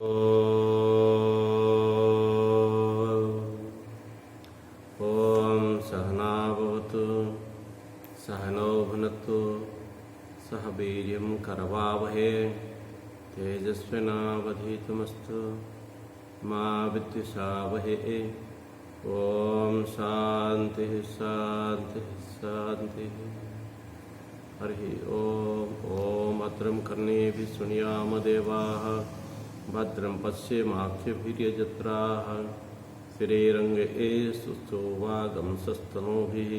ॐ सहना भवतु सहनौ भुनक्तु सह वीर्यं करवावहे तेजस्विनावधीतमस्तु मा विद्विषावहे। ॐ शान्तिः शान्तिः शान्तिः। हरि ओम। ओम भद्रं कर्णेभिः शृणुयाम देवाः भद्रं पश्येमाक्षभिर्यजत्राः स्थिरैरङ्गैः सुष्ठुवागंसस्तनूभिः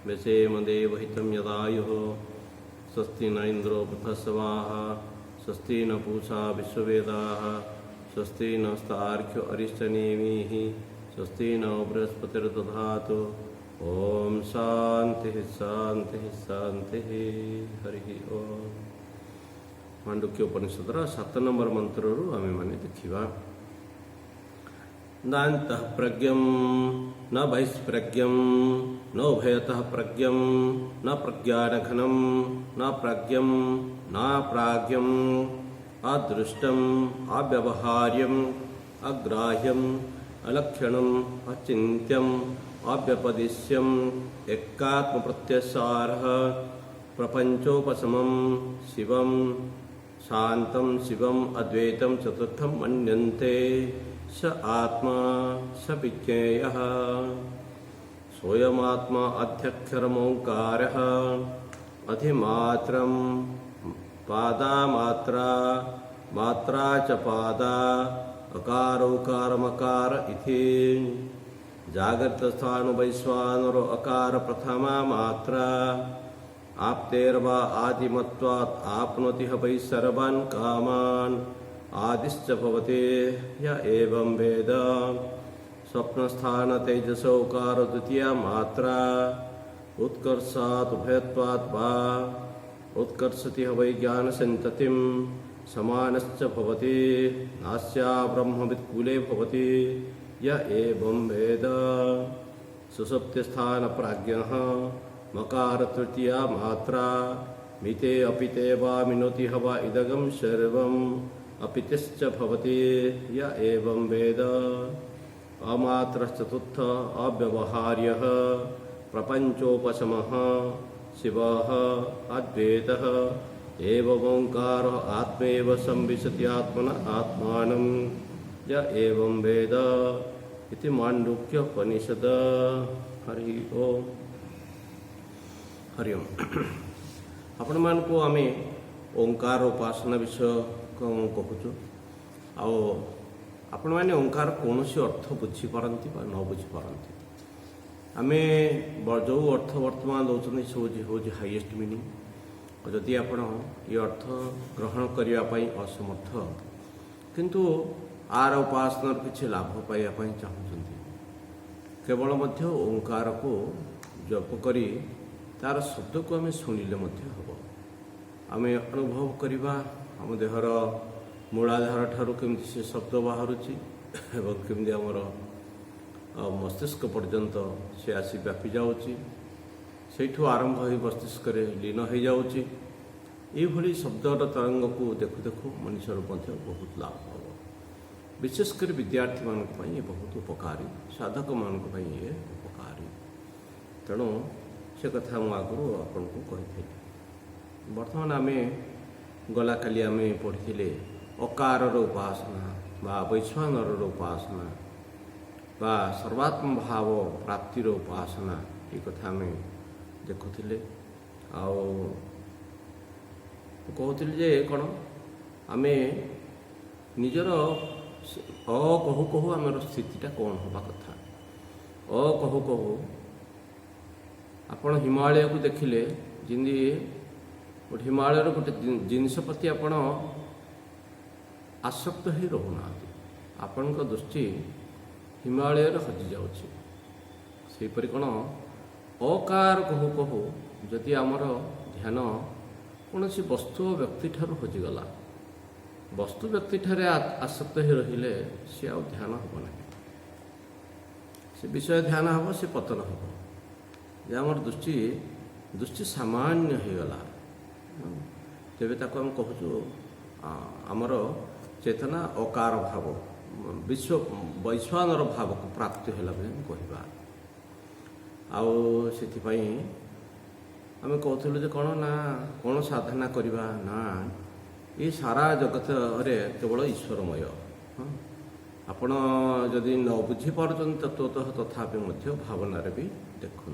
व्यसेम देवहितं यदायुः। स्वस्ति न इन्द्रो बृहस्पतिः स्वस्ति न पूषा विश्ववेदाः स्वस्ति नस्तार्क्ष्यो अरिष्टनेमिः स्वस्ति न बृहस्पतिर्दधातु। ओम शांति शांति शांति। हरि ओम। मांडुक्य उपनिषदर 7 नंबर मंत्र आम मैंने देखा। नान्तः प्रज्ञं न बहिष्प्रज्ञं न उभयतः प्रज्ञं न प्रज्ञानघनं न प्रज्ञं न प्राज्ञं अदृष्टम् अव्यवहार्यम् अग्राह्यम् अलक्षणम् अचिन्त्यम् अव्यपदिश्यम् एकात्मप्रत्यसारः प्रपंचोपशमं शिवं शान्तं शिवम् अद्वैतं चतुर्थं मन्यन्ते स आत्मा स विज्ञेयः। सोऽयमात्मा अध्यक्षरमोङ्कारः अधिमात्रं पादामात्रा मात्रा च पादा अकारोकारमकार इति। जागृतस्थाणुवैश्वानरो अकार प्रथमा मात्रा आप्तेर्वा आदिमत्वात् आपनोति ह वै सर्वान् कामान् आदिश्च भवति य एवं वेद। स्वप्नस्थान तेजसोकार द्वितीया मात्रा उत्कर्षात् उभयत्वात् वा उत्कर्षति ह वै ज्ञानसन्ततिं समानश्च भवति नास्या ब्रह्मवित्कुले भवति य एवं वेद। सुषुप्तिस्थान प्राज्ञः मकार तृतीया मात्रा मिते अपिते वा मिनोति ह वा इदगं सर्वम् अपितिश्च भवति य एवं वेद। अमात्रश्चतुर्थ अव्यवहार्यः प्रपंचोपशमः शिवः अद्वैतः एवमोङ्कारः आत्मैव संविशति आत्मनः आत्मानं य एवं वेद इति माण्डुक्योपनिषद। हरि ओम। हरि ओम। आपण मानक आम ओंकार उपासना विषय कहूँ आपण मैंने ओंकार कौन अर्थ बुझीपारती न बुझीपारती। आम जो अर्थ वर्तमान दौरान सब हूँ हाइएस्ट मीनिंग। जदि आपण ये अर्थ ग्रहण करने असमर्थ किंतु आर उपासनार किसी लाभ पाइबापी चाहूँगी केवल मध्य ओंकार को जप करी तार शब्द को आम शुणिले हम आम अनुभव करवा आम देहर मूलाधार ठारू केमती से शब्द बाहर केमती आमर मस्तिष्क पर्यंत से आसी व्यापी जाऊँगी सेठू आरंभ हो मस्तिष्क लीन हो जाऊँगी। ये शब्दर तरंग को देखु देखु मनुष्य बहुत लाभ हम विशेषकर विद्यार्थी मानक ये बहुत उपकारी साधक मानक ये उपकारी। तेणु से कथा मुझे आगु आपन को कही बर्तमान आम गला काली आम पढ़ी अकार उपासना बा वैश्वानर उपासना बा सर्वात्म भाव प्राप्तिर उपासना ये कथा आम देखुले कहते जे कौन आम निजर कहू कहू आमर स्थितिटा कौन हवा कथा कहू कहू आपण हिमालय को देखिले जिंदी गोटे हिमालय गोटे जिनस प्रति आपण आसक्त हो रोना आपण दृष्टि हिमालय हजि जापरी कौन अकार कहू कहू जदि आमर ध्यान कौन सी वस्तु व्यक्ति ठार हजिगला वस्तु व्यक्ति ठारे आसक्त हो रहिले सी आ ध्यान हम ना से विषय ध्यान हम से पतन हम जे आमर दृष्टि सामान्य हो गला तेबे ताको हम कहूँ आमर चेतना अकार भाव विश्व वैश्वानर भाव को प्राप्ति होला बोली कहवा आउ से आम कहूँ जे कौन ना कौन साधना करवा ना ये सारा जगत रे केवल ईश्वरमय आपण जदि न बुझीपार तत्वतः तथापि भावनार भी देखु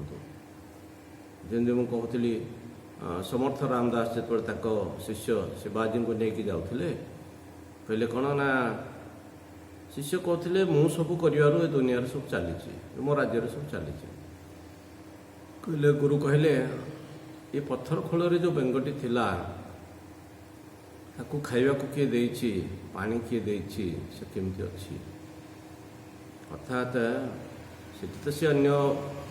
जमी मुझे कहती समर्थ रामदास जो शिष्य शिवाजी को लेकिन जाते कहले कौन ना शिष्य कहते मु सब कर दुनिया सब चली मो राज्य सब चली कहले गुरु कहले ये पत्थर खोल जो बेंगटी थिला ताकू खाइबा को किए देइछि पानी किए देइछि से केमती अच्छी अर्थात से से अन्य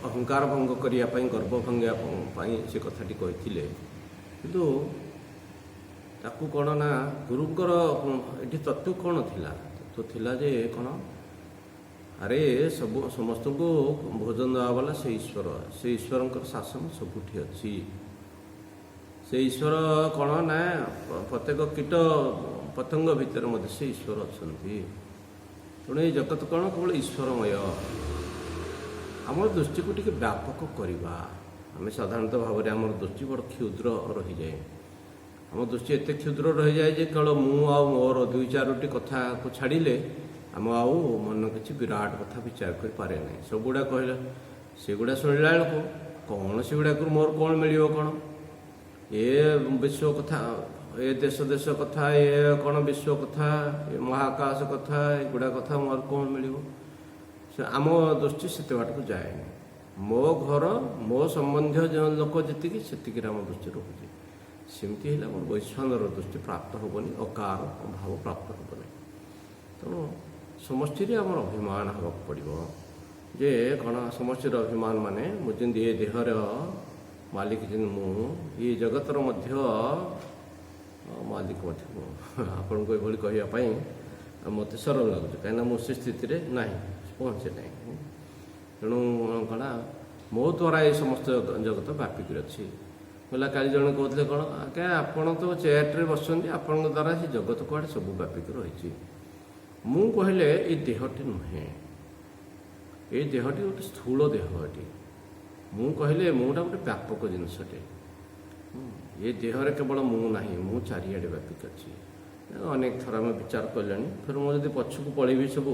अहंकार भंग करने गर्व भंगाई से कथाटी कहते किंतु ताकू कौन ना गुरुंकर ये तत्व कौन थिला तत्व थिला जे कौन अरे सब समस्त को भोजन देवा वाला से ईश्वर शासन सबुठी अच्छी से ईश्वर कौन ना प्रत्येक कीट पतंग भितर मध्य से ईश्वर अच्छा तेणु ये जगत कौन केवल ईश्वरमय आम दृष्टि को टी व्यापक करवा आम साधारणतः भाव में आम दृष्टि बड़ क्षुद्र रही जाए आम दृष्टि एत क्षुद्र रही जाए जे केवल मु आ मोर दुई चारोटी कथा को छाड़िले आम आउ मन किसी विराट कथा विचार कर पारे ना सबुड़ा कहला सेगुड़ा शुणला बेलू कौन सेगुड़ा मोर कौन मिल कौन ये विश्व कथा ये देश देश कथा ये कौन विश्व कथा ये महाकाश कथा एगुड़ा कथा मोर कौन मिल आम दृष्टि से बाट को जाए मो घर मो संबंधी जो लोक जी से आम दृष्टि रोचे सेमती मोर वैश्वानर दृष्टि प्राप्त हेनी अकार भाव प्राप्त हेनी तेणु समष्टि आम अभिमान हाँ पड़ो जे कौन समष्टि अभिमान माने मुझे ये देहर मालिक जिन मु ये जगतर मध्य मालिक आपन को ये कहवाई मत सरल लगुच कहीं मुझे स्थित ना पहुँचे ना तेणु कौन मो द्वारा ये समस्त जगत व्यापिक अच्छी बोला काली जन कहते कौन क्या आपड़ तो चेयर बस आपण द्वारा से जगत कड़े सब व्यापिक रही मु कहले ये देहटी नुहे ये देहटी गोटे स्थूल देहटी मु कहले मुटा गोटे व्यापक जिनसटे ये देहरे केवल मु ना मु चारिआडे व्यापिक अच्छी अनेक थर आम विचार कले फिर मुझे पछक पलैबी सब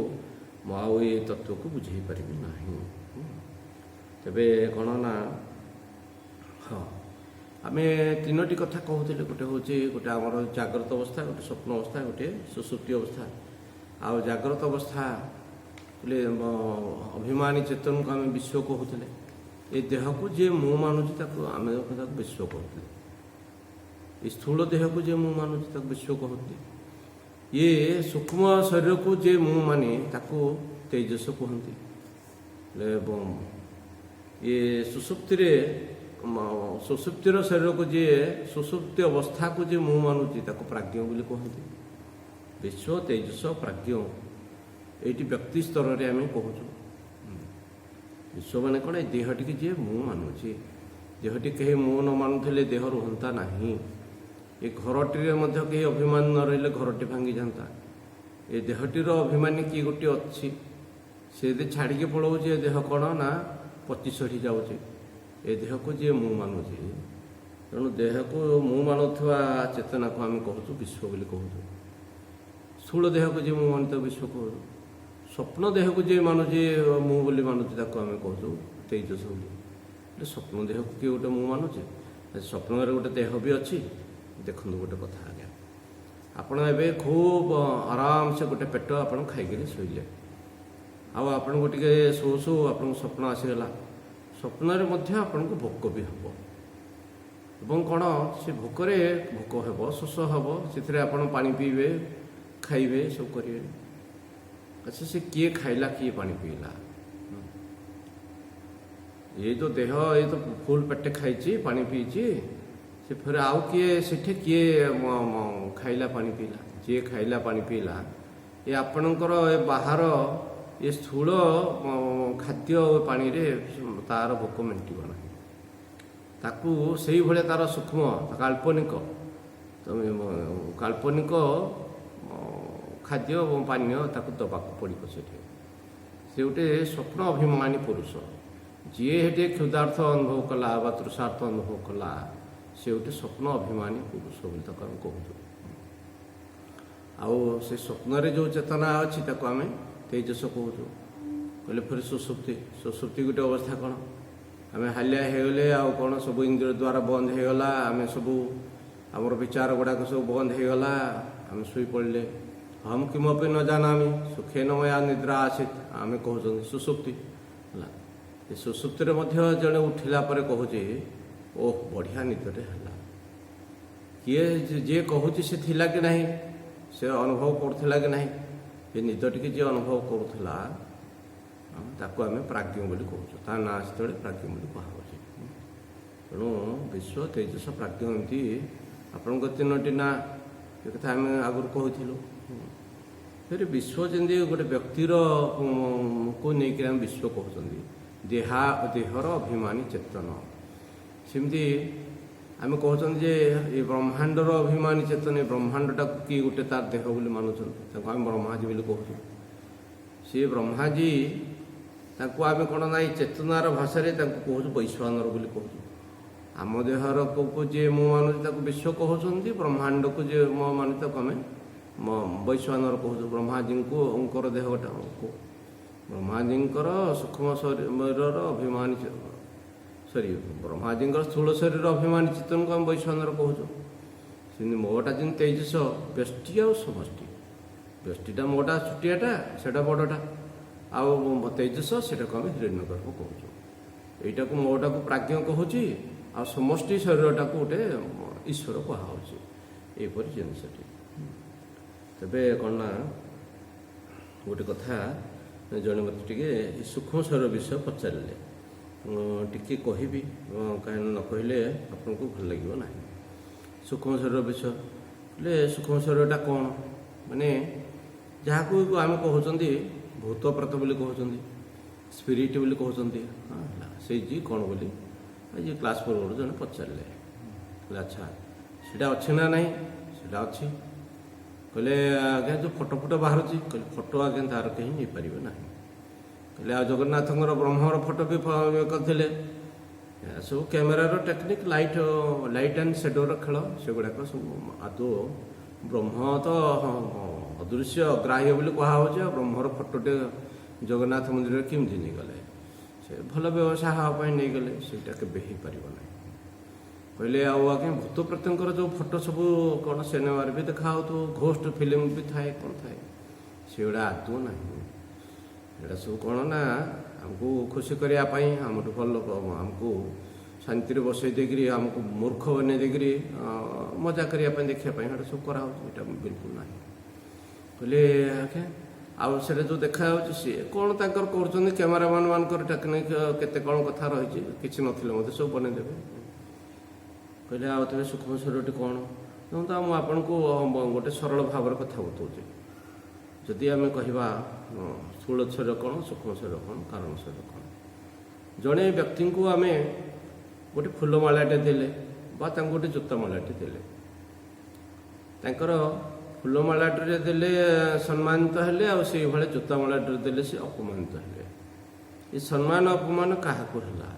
मु ये तत्व को बुझे पारि ना तेबे कौन ना हाँ आम तीनोटी कथा कहते गोटे हूँ गोटे आमर जाग्रत अवस्था गोटे स्वप्न अवस्था गोटे सुसुप्ति अवस्था आ जाग्रत अवस्था बोले अभिमानी चेतन को आम विश्व कहते ये देह को जे मु मानुची आम विश्व कहते स्थूल देह को जे मु मानुची विश्व कहते ये सूक्ष्म शरीर को जे मु माने ताको तेजस कहते ये सुसुप्तिर शरीर को जे सुसुप्ति अवस्था को जे मु मानुची ताको प्राज्ञ बोली कहते विश्व तेजस प्राज्ञ ये व्यक्ति स्तर में आम कहूँ विश्व माने कौन देहटी की जे मु मानुची देहटी कहीं मु न मानुले देह रुहंता नहीं ये घरटी कहीं अभिमान न रही घरटी भांगी जाता ये देहटीर अभिमानी किए गोटे अच्छी से छाड़ी पलाऊे देह कौन ना पची सढ़ी जाऊे ए देह को जी मु मानुचे तेणु देह को मु मानुवा चेतना को आम कहूँ विश्व बोली कहूँ स्थूल देह को जी मु मानुता विश्व कहूँ स्वप्न देह को जी मानुचे मु बोली मानुचे आम कहूँ तेजस बोली स्वप्न देह को किए गोटे मु मानुचे स्वप्न गोटे देह भी अच्छी देखो गोटे कथा आज्ञा आपण ए खूब आराम से गोटे पेट आप खाई शोले आपन को टे शो शो आप स्वप्न आसीगला स्वप्न आपन को भोक भी हम एवं कौन से भोकरे भोक हे शोष हम से आपड़ पा पीबे खाइबे सब करेंगे अच्छा से किए खाइला किए पानी पीला ये तो देह ये तो फुल पेटे खाई पानी पीची से फिर आउ किए सेठे किए खाइला पानी पीला जी खाइला पानी पीला ये आपणकर बाहर ये स्थूल खाद्य पानी रे तार भोक मेंटिब ना ताकू से भाया तार सूक्ष्म काल्पनिक काल्पनिक ଖାଦ୍ୟ ଏବଂ ପାନୀୟ ତାକୁ ଦେବାକୁ ପଡ଼ିବ। ସେଠି ସେ ଗୋଟେ ସ୍ୱପ୍ନ ଅଭିମାନୀ ପୁରୁଷ, ଯିଏ ସେଠି କ୍ଷୁଧାର୍ଥ ଅନୁଭବ କଲା ବା ତୃଷାର୍ଥ ଅନୁଭବ କଲା, ସେ ଗୋଟେ ସ୍ୱପ୍ନ ଅଭିମାନୀ ପୁରୁଷ ବୋଲି ତାକୁ ଆମେ କହୁଛୁ। ଆଉ ସେ ସ୍ୱପ୍ନରେ ଯେଉଁ ଚେତନା ଅଛି ତାକୁ ଆମେ ତେଜସ କହୁଛୁ। କହିଲେ ଫେର ସୁଷୁପ୍ତି, ସୁଷୁପ୍ତି ଗୋଟେ ଅବସ୍ଥା କ'ଣ? ଆମେ ହାଲିଆ ହେଇଗଲେ, ଆଉ କ'ଣ ସବୁ ଇନ୍ଦ୍ରିୟ ଦ୍ୱାର ବନ୍ଦ ହେଇଗଲା, ଆମେ ସବୁ ଆମର ବିଚାର ଗୁଡ଼ାକ ସବୁ ବନ୍ଦ ହେଇଗଲା, ଆମେ ଶୋଇପଡ଼ିଲେ। ହମ୍ କିମପି ନ ଜାନାମି ସୁଖେନ ମୟା ନିଦ୍ରା ଆସିତ୍, ଆମେ କହୁଛନ୍ତି ସୁଷୁପ୍ତି ହେଲା। ଏ ସୁଷୁପ୍ତିରେ ମଧ୍ୟ ଜଣେ ଉଠିଲା ପରେ କହୁଛି ଓଃ ବଢ଼ିଆ ନିଦଟେ ହେଲା। କିଏ ଯିଏ କହୁଛି ସେ ଥିଲା କି ନାହିଁ, ସେ ଅନୁଭବ କରୁଥିଲା କି ନାହିଁ, ଏ ନିଦ ଟିକେ ଯିଏ ଅନୁଭବ କରୁଥିଲା ତାକୁ ଆମେ ପ୍ରାଜ୍ଞ ବୋଲି କହୁଛୁ। ତା ନାଁ ସେତେବେଳେ ପ୍ରାଜ୍ଞ ବୋଲି କୁହାହେଉଛି। ତେଣୁ ବିଶ୍ୱ, ତେଜସ, ପ୍ରାଜ୍ଞ ଏମିତି ଆପଣଙ୍କ ତିନୋଟି ନାଁ, ଏ କଥା ଆମେ ଆଗରୁ କହିଥିଲୁ। ଫେର ବିଶ୍ୱ ଯେମିତି ଗୋଟେ ବ୍ୟକ୍ତିର କୁ ନେଇକି ଆମେ ବିଶ୍ୱ କହୁଛନ୍ତି, ଦେହର ଅଭିମାନୀ ଚେତନ। ସେମିତି ଆମେ କହୁଛନ୍ତି ଯେ ଏ ବ୍ରହ୍ମାଣ୍ଡର ଅଭିମାନୀ ଚେତନ, ଏ ବ୍ରହ୍ମାଣ୍ଡଟାକୁ କି ଗୋଟେ ତାର ଦେହ ବୋଲି ମାନୁଛନ୍ତି, ତାଙ୍କୁ ଆମେ ବ୍ରହ୍ମାଜୀ ବୋଲି କହୁଛୁ। ସେ ବ୍ରହ୍ମାଜୀ ତାଙ୍କୁ ଆମେ କ'ଣ ନା ଏଇ ଚେତନାର ଭାଷାରେ ତାଙ୍କୁ କହୁଛୁ ବୈଶ୍ୱାନର ବୋଲି କହୁଛୁ। ଆମ ଦେହରକୁ ଯିଏ ମୁଁ ମାନୁଛି ତାକୁ ବିଶ୍ୱ କହୁଛନ୍ତି, ବ୍ରହ୍ମାଣ୍ଡକୁ ଯିଏ ମୋ ମାନୁଛି ତାକୁ ଆମେ ବୈଶ୍ୱାନର କହୁଛୁ। ବ୍ରହ୍ମାଜୀଙ୍କର ଦେହଟାକୁ, ବ୍ରହ୍ମାଜୀଙ୍କର ସୂକ୍ଷ୍ମ ଶରୀରର ଅଭିମାନୀ, ବ୍ରହ୍ମାଜୀଙ୍କର ସ୍ଥୂଳ ଶରୀରର ଅଭିମାନୀ ଚେତନକୁ ଆମେ ବୈଶ୍ୱାନର କହୁଛୁ। ସେମିତି ମୋଟା ଯେମିତି ତେଜସ, ବ୍ୟଷ୍ଟି ଆଉ ସମଷ୍ଟି। ବ୍ୟଷ୍ଟିଟା ମୋଟା ଛୋଟିଆଟା, ସେଇଟା ବଡ଼ଟା, ଆଉ ତେଜସ ସେଟାକୁ ଆମେ ହିରଣ୍ୟଗର୍ଭ କହୁଛୁ। ଏଇଟାକୁ ମୋଟାକୁ ପ୍ରାଜ୍ଞ କହୁଛି, ଆଉ ସମଷ୍ଟି ଶରୀରଟାକୁ ଗୋଟେ ଈଶ୍ୱର କୁହାହେଉଛି। ଏହିପରି ଜିନିଷଟି। ତେବେ କ'ଣ ନା ଗୋଟେ କଥା, ଜଣେ ମୋତେ ଟିକେ ସୂକ୍ଷ୍ମ ଶରୀର ବିଷୟ ପଚାରିଲେ, ଟିକେ କହିବି, କାହିଁକି ନ କହିଲେ ଆପଣଙ୍କୁ ଭଲ ଲାଗିବ ନାହିଁ। ସୂକ୍ଷ୍ମ ଶରୀର ବିଷୟ ହେଲେ ସୂକ୍ଷ୍ମ ଶରୀରଟା କ'ଣ? ମାନେ ଯାହାକୁ ଆମେ କହୁଛନ୍ତି ଭୂତ ପ୍ରେତ ବୋଲି କହୁଛନ୍ତି, ସ୍ପିରିଟ୍ ବୋଲି କହୁଛନ୍ତି। ହେଲା, ସେଇ ଯେ କ'ଣ ବୋଲି ଆଜି କ୍ଲାସ୍ ପୂର୍ବରୁ ଜଣେ ପଚାରିଲେ। କହିଲେ ଆଚ୍ଛା ସେଇଟା ଅଛି ନା ନାହିଁ? ସେଇଟା ଅଛି। କହିଲେ ଆଜ୍ଞା ଯେଉଁ ଫଟୋ ବାହାରୁଛି, କହିଲେ ଫଟୋ ଆଜ୍ଞା ତାର କେହି ନେଇପାରିବେ ନାହିଁ। କହିଲେ ଆଉ ଜଗନ୍ନାଥଙ୍କର ବ୍ରହ୍ମର ଫଟୋ ବି କରିଥିଲେ। ସବୁ କ୍ୟାମେରାର ଟେକ୍ନିକ୍, ଲାଇଟ୍ ଆଣ୍ଡ ସେଡୋର ଖେଳ, ସେଗୁଡ଼ାକ ସବୁ ଆଦୌ ବ୍ରହ୍ମ ତ ଅଦୃଶ୍ୟ ଅଗ୍ରାହ୍ୟ ବୋଲି କୁହାହେଉଛି। ଆଉ ବ୍ରହ୍ମର ଫଟୋଟେ ଜଗନ୍ନାଥ ମନ୍ଦିରରେ କେମିତି ନେଇଗଲେ? ସେ ଭଲ ବ୍ୟବସାୟ ହେବା ପାଇଁ ନେଇଗଲେ, ସେଇଟା କେବେ ହେଇପାରିବ ନାହିଁ। କହିଲେ ଆଉ ଆଜ୍ଞା ଭୂତ ପ୍ରେତଙ୍କର ଯେଉଁ ଫଟୋ ସବୁ କ'ଣ ସିନେମାରେ ବି ଦେଖାହେଉଥିବ, ଘୋଷ୍ଟ ଫିଲ୍ମ ବି ଥାଏ, କ'ଣ ଥାଏ, ସେଗୁଡ଼ା ଆଦୌ ନାହିଁ। ଏଗୁଡ଼ା ସବୁ କ'ଣ ନା ଆମକୁ ଖୁସି କରିବା ପାଇଁ, ଆମଠୁ ଭଲ ଲୋକ ଆମକୁ ଶାନ୍ତିରେ ବସେଇ ଦେଇକରି, ଆମକୁ ମୂର୍ଖ ବନେଇ ଦେଇକରି ମଜା କରିବା ପାଇଁ, ଦେଖିବା ପାଇଁ ଏଇଟା ସବୁ କରାହେଉଛି। ଏଇଟା ବିଲକୁଲ ନାହିଁ। କହିଲେ ଆଜ୍ଞା ଆଉ ସେଇଟା ଯେଉଁ ଦେଖାଯାଉଛି ସିଏ କ'ଣ ତାଙ୍କର କରୁଛନ୍ତି, କ୍ୟାମେରାମ୍ୟାନ୍ ମାନଙ୍କର ଟେକ୍ନିକ୍ କେତେ କ'ଣ କଥା ରହିଛି, କିଛି ନଥିଲେ ମଧ୍ୟ ସବୁ ବନେଇଦେବେ। କହିଲେ ଆଉ ତେବେ ସୂକ୍ଷ୍ମ ଶରୀରଟି କ'ଣ? ଦେଖନ୍ତୁ ମୁଁ ଆପଣଙ୍କୁ ଗୋଟେ ସରଳ ଭାବରେ କଥା ବତାଉଛି। ଯଦି ଆମେ କହିବା ସ୍ଥୂଳ ଶରୀର କ'ଣ, ସୂକ୍ଷ୍ମ ଶରୀର କ'ଣ, କାରଣ ଶରୀର କ'ଣ? ଜଣେ ବ୍ୟକ୍ତିଙ୍କୁ ଆମେ ଗୋଟେ ଫୁଲମାଳାଟେ ଦେଲେ ବା ତାଙ୍କୁ ଗୋଟେ ଜୋତାମାଳାଟେ ଦେଲେ, ତାଙ୍କର ଫୁଲମାଳାଟିରେ ଦେଲେ ସମ୍ମାନିତ ହେଲେ, ଆଉ ସେଇଭଳିଆ ଜୋତାମାଳାଟିରେ ଦେଲେ ସେ ଅପମାନିତ ହେଲେ। ଏ ସମ୍ମାନ ଅପମାନ କାହାକୁ ହେଲା?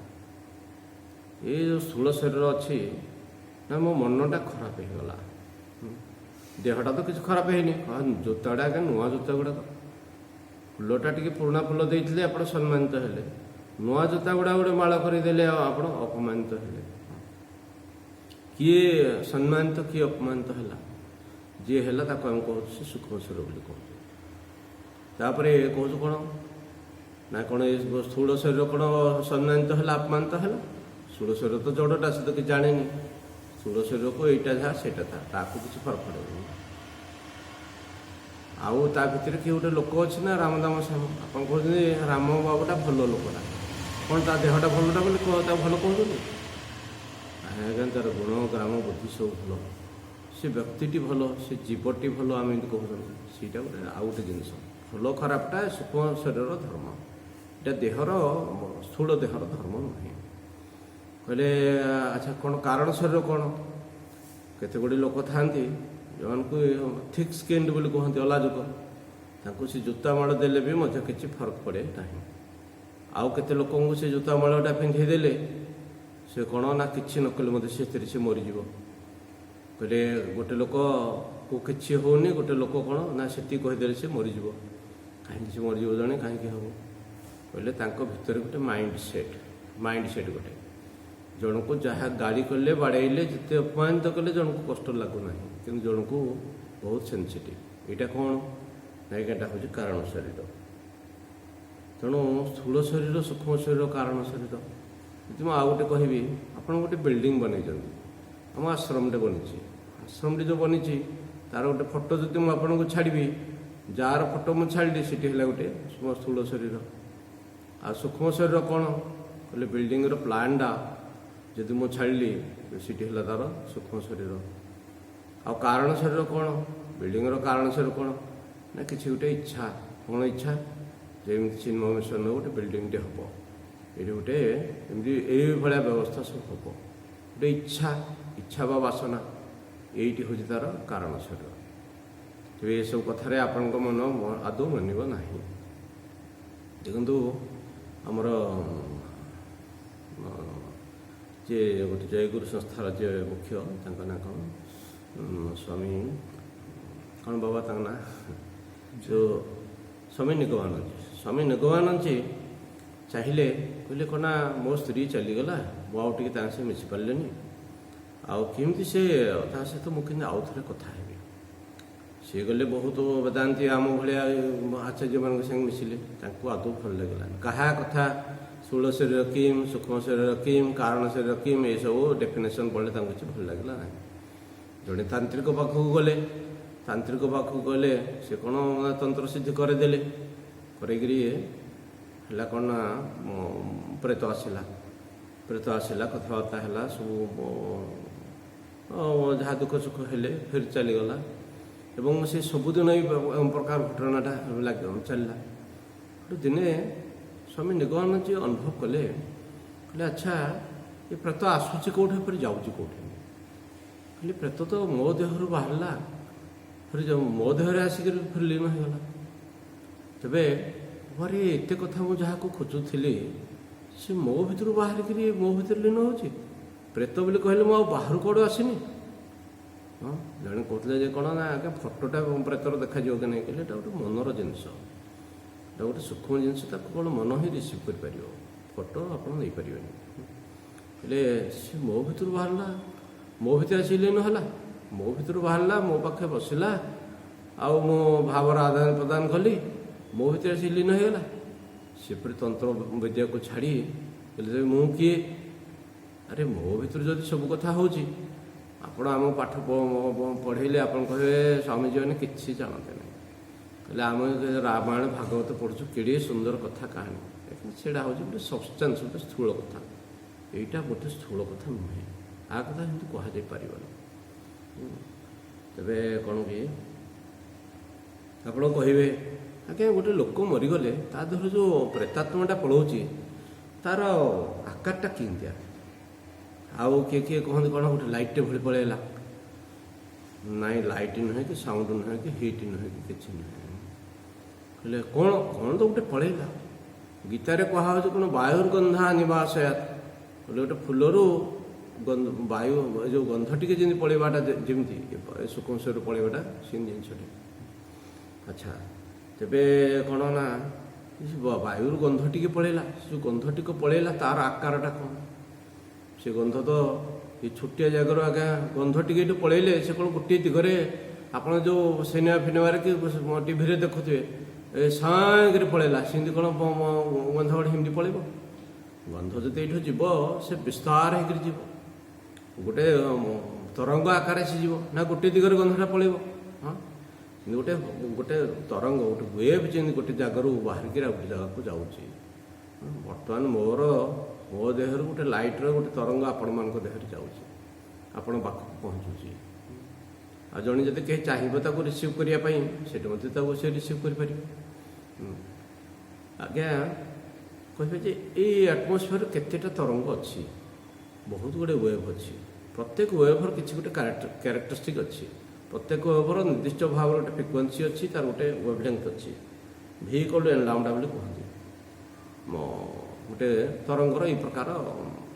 ଏ ଯେଉଁ ସ୍ଥୂଳ ଶରୀର ଅଛି ନା, ମୋ ମନଟା ଖରାପ ହେଇଗଲା। ଦେହଟା ତ କିଛି ଖରାପ ହେଇନି, ଜୋତାଟା ଆଜ୍ଞା ନୂଆ ଜୋତା ଗୁଡ଼ାକ, ଫୁଲଟା ଟିକେ ପୁରୁଣା ଫୁଲ ଦେଇଥିଲେ ଆପଣ ସମ୍ମାନିତ ହେଲେ, ନୂଆ ଜୋତା ଗୁଡ଼ା ଗୋଟେ ମାଳ କରିଦେଲେ ଆଉ ଆପଣ ଅପମାନିତ ହେଲେ। କିଏ ସମ୍ମାନିତ କିଏ ଅପମାନିତ ହେଲା? ଯିଏ ହେଲା ତାକୁ ଆମେ କହୁଛୁ ସେ ସୂକ୍ଷ୍ମ ଶରୀର ବୋଲି କହୁଛୁ। ତାପରେ କହୁଛୁ କ'ଣ ନା, କ'ଣ ଏ ସ୍ଥୂଳ ଶରୀର କ'ଣ ସମ୍ମାନିତ ହେଲା ଅପମାନିତ ହେଲା? ସ୍ଥୂଳ ଶରୀର ତ ଜଡ଼ଟା, ସେ ତ କିଛି ଜାଣେନି। ସ୍ଥୂଳ ଶରୀରକୁ ଏଇଟା ଯାହା ସେଇଟା ତାହା, ତାକୁ କିଛି ଫରକ ପଡ଼େନି। ଆଉ ତା ଭିତରେ କିଏ ଗୋଟେ ଲୋକ ଅଛି ନା, ରାମଦାମ ଶ୍ୟାମ, ଆପଣ କହୁଛନ୍ତି ରାମ ବାବୁଟା ଭଲ ଲୋକଟା, କ'ଣ ତା ଦେହଟା ଭଲଟା ବୋଲି ତାକୁ ଭଲ କହୁଛନ୍ତି? ଆଜ୍ଞା ତାର ଗୁଣ ଗ୍ରାମ ବୁଦ୍ଧି ସବୁ ଭଲ, ସେ ବ୍ୟକ୍ତିଟି ଭଲ, ସେ ଜୀବଟି ଭଲ, ଆମେ ଏମିତି କହୁଛନ୍ତି। ସେଇଟା ଗୋଟେ ଆଉ ଗୋଟେ ଜିନିଷ। ଭଲ ଖରାପଟା ସୂକ୍ଷ୍ମ ଶରୀରର ଧର୍ମ, ଏଇଟା ଦେହର ସ୍ଥୂଳ ଦେହର ଧର୍ମ ନୁହେଁ। କହିଲେ ଆଚ୍ଛା କ'ଣ କାରଣ ଶରୀର କ'ଣ? କେତେ ଗୁଡ଼ିଏ ଲୋକ ଥାଆନ୍ତି ଯେଉଁମାନଙ୍କୁ ଥିକ୍ ସ୍କିନ୍ଡ ବୋଲି କୁହନ୍ତି ଅଲାଜୁକ, ତାଙ୍କୁ ସେ ଜୋତା ମାଳ ଦେଲେ ବି ମଧ୍ୟ କିଛି ଫରକ ପଡ଼େ ନାହିଁ। ଆଉ କେତେ ଲୋକଙ୍କୁ ସେ ଜୋତା ମାଳଟା ପିନ୍ଧେଇ ଦେଲେ ସେ କ'ଣ ନା କିଛି ନ କଲେ ମଧ୍ୟ ସେଥିରେ ସେ ମରିଯିବ। କହିଲେ ଗୋଟେ ଲୋକକୁ କିଛି ହେଉନି, ଗୋଟେ ଲୋକ କ'ଣ ନା ସେତିକି କହିଦେଲେ ସେ ମରିଯିବ। କାହିଁକି ସେ ମରିଯିବ ଜଣେ, କାହିଁକି ହେବ? କହିଲେ ତାଙ୍କ ଭିତରେ ଗୋଟେ ମାଇଣ୍ଡ ସେଟ୍ ଗୋଟେ, ଜଣକୁ ଯାହା ଗାଳି କଲେ ବାଡ଼େଇଲେ ଯେତେ ଅପମାନିତ କଲେ ଜଣକୁ କଷ୍ଟ ଲାଗୁନାହିଁ, କିନ୍ତୁ ଜଣକୁ ବହୁତ ସେନ୍ସିଟିଭ୍। ଏଇଟା କ'ଣ ନା ଏଇଟା ହେଉଛି କାରଣ ଶରୀର। ତେଣୁ ସ୍ଥୂଳ ଶରୀର, ସୂକ୍ଷ୍ମ ଶରୀର, କାରଣ ଶରୀର। ଯଦି ମୁଁ ଆଉ ଗୋଟେ କହିବି, ଆପଣ ଗୋଟେ ବିଲ୍ଡିଂ ବନେଇଛନ୍ତି, ଆମ ଆଶ୍ରମଟେ ବନିଛି, ଆଶ୍ରମଟି ଯେଉଁ ବନିଛି ତା'ର ଗୋଟେ ଫଟୋ ଯଦି ମୁଁ ଆପଣଙ୍କୁ ଛାଡ଼ିବି, ଯାହାର ଫଟୋ ମୁଁ ଛାଡ଼ିଲି ସେଠି ହେଲା ଗୋଟେ ସ୍ଥୂଳ ଶରୀର। ଆଉ ସୂକ୍ଷ୍ମ ଶରୀର କ'ଣ କହିଲେ ବିଲ୍ଡିଂର ପ୍ଲାନ୍ଟା ଯଦି ମୁଁ ଛାଡ଼ିଲି ସେଠି ହେଲା ତା'ର ସୂକ୍ଷ୍ମ ଶରୀର। ଆଉ କାରଣ ଶରୀର କ'ଣ? ବିଲ୍ଡିଂର କାରଣ ଶରୀର କ'ଣ ନା କିଛି ଗୋଟେ ଇଚ୍ଛା। କ'ଣ ଇଚ୍ଛା? ଯେମିତି ଚିନ୍ମୟ ମିଶନ ଗୋଟେ ବିଲ୍ଡିଂଟେ ହେବ, ଏଠି ଗୋଟେ ଏମିତି ଏଇଭଳିଆ ବ୍ୟବସ୍ଥା ସବୁ ହେବ। ଗୋଟେ ଇଚ୍ଛା ବା ବାସନା, ଏଇଠି ହେଉଛି ତା'ର କାରଣ ଶରୀର। ତେବେ ଏସବୁ କଥାରେ ଆପଣଙ୍କ ମନ ଆଦୌ ମାନିବ ନାହିଁ। ଦେଖନ୍ତୁ ଆମର ଯିଏ ଗୋଟେ ଜୟଗୁରୁ ସଂସ୍ଥାର ଯିଏ ମୁଖ୍ୟ, ତାଙ୍କ ନାଁ କ'ଣ? ସ୍ୱାମୀ କ'ଣ ବାବା ତାଙ୍କ ନାଁ? ଯେଉଁ ସ୍ୱାମୀ ନିଗମାନନ୍ଦଜୀ ଚାହିଁଲେ, କହିଲେ କ'ଣ ନା ମୋ ସ୍ତ୍ରୀ ଚାଲିଗଲା, ମୁଁ ଆଉ ଟିକେ ତାଙ୍କ ସହିତ ମିଶି ପାରିଲିନି, ଆଉ କେମିତି ସେ ତା ସହିତ ମୁଁ କେମିତି ଆଉ ଥରେ କଥା ହେବି। ସିଏ ଗଲେ ବହୁତ ବେଦାନ୍ତୀ ଆମ ଭଳିଆ ଆଚାର୍ଯ୍ୟମାନଙ୍କ ସାଙ୍ଗେ ମିଶିଲେ, ତାଙ୍କୁ ଆଦୌ ଭଲ ଲାଗିଲାନି। କାହା କଥା ସ୍ଥୂଳ ଶରୀର କିମ୍, ସୂକ୍ଷ୍ମ ଶରୀର କିମ୍, କାରଣ ଶରୀର କିମ୍, ଏସବୁ ଡେଫିନେସନ୍ ପଢ଼ିଲେ ତାଙ୍କୁ କିଛି ଭଲ ଲାଗିଲା ନାହିଁ। ଜଣେ ତାନ୍ତ୍ରିକ ପାଖକୁ ଗଲେ, ସେ କ'ଣ ତନ୍ତ୍ର ସିଦ୍ଧି କରିଦେଲେ, କରେଇକିରି ହେଲା କ'ଣ ନା ପ୍ରେତ ଆସିଲା, କଥାବାର୍ତ୍ତା ହେଲା, ସବୁ ଯାହା ଦୁଃଖ ସୁଖ ହେଲେ ଫେରି ଚାଲିଗଲା। ଏବଂ ସେ ସବୁଦିନ ଏଇ ପ୍ରକାର ଘଟଣାଟା ଚାଲିଲା। ଦିନେ ସ୍ୱାମୀ ନିଗମାନନ୍ଦଜୀ ଅନୁଭବ କଲେ, ଆଚ୍ଛା ଏ ପ୍ରେତ ଆସୁଛି କେଉଁଠି, ଫେରି ଯାଉଛି କେଉଁଠି? କହିଲେ ପ୍ରେତ ତ ମୋ ଦେହରୁ ବାହାରିଲା, ଫେରି ମୋ ଦେହରେ ଆସିକରି ଫେରି ଲୀନ ହେଇଗଲା। ତେବେ ଘରେ ଏତେ କଥା ମୁଁ ଯାହାକୁ ଖୋଜୁଥିଲି ସେ ମୋ ଭିତରୁ ବାହାରିକିରି ମୋ ଭିତରେ ଲୀନ ହେଉଛି। ପ୍ରେତ ବୋଲି କହିଲେ ମୁଁ ଆଉ ବାହାରୁ କୁଆଡ଼ୁ ଆସିନି। ହଁ, ଜଣେ କହୁଥିଲେ ଯେ କ'ଣ ନା ଆଜ୍ଞା ଫଟୋଟା ପ୍ରେତର ଦେଖାଯିବ କି ନାହିଁ? କହିଲେ ଏଇଟା ଗୋଟେ ମନର ଜିନିଷ, ଏଇଟା ଗୋଟେ ସୂକ୍ଷ୍ମ ଜିନିଷ, ତାକୁ କ'ଣ ମନ ହିଁ ରିସିଭ୍ କରିପାରିବ, ଫଟୋ ଆପଣ ନେଇପାରିବେନି। ହେଲେ ସେ ମୋ ଭିତରୁ ବାହାରିଲା, ମୋ ଭିତରେ ଆସି ଲୀନ ହେଲା, ମୋ ଭିତରୁ ବାହାରିଲା, ମୋ ପାଖେ ବସିଲା, ଆଉ ମୁଁ ଭାବର ଆଦାନ ପ୍ରଦାନ କଲି, ମୋ ଭିତରେ ଆସି ଲୀନ ହେଇଗଲା। ସେପରି ତନ୍ତ୍ର ବିଦ୍ୟାକୁ ଛାଡ଼ି କହିଲେ ମୁଁ କିଏ? ଆରେ ମୋ ଭିତରୁ ଯଦି ସବୁ କଥା ହେଉଛି, ଆପଣ ଆମ ପାଠ ପଢ଼େଇଲେ ଆପଣ କହିବେ ସ୍ୱାମୀଜୀ ମାନେ କିଛି ଜାଣନ୍ତି ନାହିଁ। କହିଲେ ଆମେ ରାମାୟଣ ଭାଗବତ ପଢ଼ୁଛୁ, କେଡ଼େ ସୁନ୍ଦର କଥା କାହାଣୀ, ସେଇଟା ହେଉଛି ଗୋଟେ ସବଷ୍ଟାନ୍ସ, ଗୋଟେ ସ୍ଥୂଳ କଥା। ଏଇଟା ଗୋଟେ ସ୍ଥୂଳ କଥା ନୁହେଁ, ଆ କଥା ସେମିତି କୁହାଯାଇ ପାରିବନି। ତେବେ କ'ଣ କି ଆପଣ କହିବେ ଆଜ୍ଞା ଗୋଟେ ଲୋକ ମରିଗଲେ ତା ଦେହରୁ ଯେଉଁ ପ୍ରେତାତ୍ମାଟା ପଳାଉଛି ତା'ର ଆକାରଟା କେମିତିଆ? ଆଉ କିଏ କହନ୍ତି କ'ଣ ଗୋଟେ ଲାଇଟ୍ଟେ ଭଳି ପଳେଇଲା। ନାଇଁ, ଲାଇଟ୍ ନୁହେଁ କି ସାଉଣ୍ଡ ନୁହେଁ କି ହିଟ୍ ନୁହେଁ କି କିଛି ନୁହେଁ। କହିଲେ କ'ଣ ତ ଗୋଟେ ପଳେଇଲା। ଗୀତାରେ କୁହାହେଉଛି କ'ଣ ବାୟୁର୍ଗନ୍ଧା ନିବାସୟାତ୍, କହିଲେ ଗୋଟେ ଫୁଲରୁ ବାୟୁ ଯେଉଁ ଗନ୍ଧ ଟିକେ ଯେମିତି ପଳେଇବାଟା, ଯେମିତି ସୂକ୍ଷ୍ମ ଶରୀର ପଳେଇବାଟା ସେମିତି ଜିନିଷଟେ। ଆଚ୍ଛା, ତେବେ କ'ଣ ନା ବାୟୁରୁ ଗନ୍ଧ ଟିକେ ପଳେଇଲା, ସେ ଯେଉଁ ଗନ୍ଧ ଟିକେ ପଳେଇଲା ତା'ର ଆକାରଟା କ'ଣ? ସେ ଗନ୍ଧ ତ ଏ ଛୋଟିଆ ଜାଗାରୁ ଆଜ୍ଞା ଗନ୍ଧ ଟିକେ ଏଠୁ ପଳେଇଲେ ସେ କ'ଣ ଗୋଟିଏ ଦିଗରେ, ଆପଣ ଯେଉଁ ସିନେମାରେ କି ଟିଭିରେ ଦେଖୁଥିବେ ଏ ସାଙ୍ଗରେ ପଳେଇଲା, ସେମିତି କ'ଣ ଗନ୍ଧ ଗୋଟେ ସେମିତି ପଳେଇବ? ଗନ୍ଧ ଯଦି ଏଇଠୁ ଯିବ ସେ ବିସ୍ତାର ହେଇକରି ଯିବ, ଗୋଟେ ତରଙ୍ଗ ଆକାରରେ ସେ ଯିବ ନା ଗୋଟିଏ ଦିଗରେ ଗନ୍ଧଟା ପଳେଇବ? ହଁ, ଗୋଟେ ତରଙ୍ଗ, ଗୋଟେ ୱେଭ୍ ଯେମିତି ଗୋଟେ ଜାଗାରୁ ବାହାରିକିରି ଆଉ ଗୋଟେ ଜାଗାକୁ ଯାଉଛି। ବର୍ତ୍ତମାନ ମୋ ଦେହରୁ ଗୋଟେ ଲାଇଟ୍ର ଗୋଟେ ତରଙ୍ଗ ଆପଣମାନଙ୍କ ଦେହରେ ଯାଉଛି, ଆପଣ ପାଖକୁ ପହଞ୍ଚୁଛି। ଆଉ ଜଣେ ଯଦି କେହି ଚାହିଁବ ତାକୁ ରିସିଭ୍ କରିବା ପାଇଁ, ସେଠି ମଧ୍ୟ ତାକୁ ସେ ରିସିଭ୍ କରିପାରିବ। ଆଜ୍ଞା କହିବେ ଯେ ଏଇ ଆଟମୋସ୍ଫିୟର କେତେଟା ତରଙ୍ଗ ଅଛି? ବହୁତ ଗୁଡ଼ିଏ ୱେଭ୍ ଅଛି। ପ୍ରତ୍ୟେକ ୱେଭ୍ର କିଛି ଗୋଟେ କ୍ୟାରେକ୍ଟରିଷ୍ଟିକ୍ ଅଛି। प्रत्येक वेवर निर्दिष्ट भाव गोटे फ्रिक्वेन्सी अच्छी तार गोटे वेवलेंथ अच्छी V equal to N lambda बोली कहते गोटे तरंगर ये प्रकार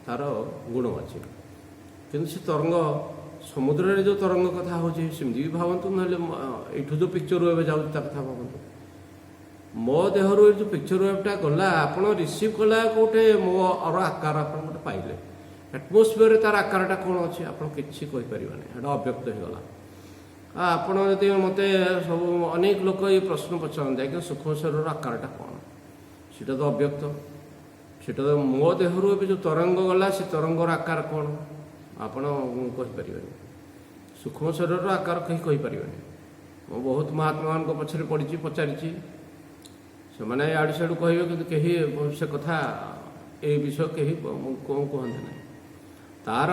तार गुण अच्छे किंतु से तरंग समुद्र रे जो तरंग कथा होची सेमती भी भावतु नहले एठू जो पिक्चर वेव जाउ ता कथा भावतु मो देहरु जो पिक्चर वेवटा गला आपण रिसीव कला गोटे मो और आकार आपण गोटे पाइले एटमोस्फियर तार आकारटा कौन अच्छे आप किसी कहीपर ना अव्यक्त हो गला आपण यदि मत सब अनेक लोक ये प्रश्न पचारते कि सूक्ष्म शरीर आकारटा कौन सीटा तो अव्यक्त सीटा तो मो देहरु ए जो तरंग गला से तरंगर आकार कौन आपण कहीपर सूक्ष्म शरीर आकार कहीं कहीपर मो बहुत महात्मा मान पछरे पड़ी पचारि से मैंने आड़ साड़ू कहे कि कहीं से कथा ये विषय कहीं कौन कहते ना तार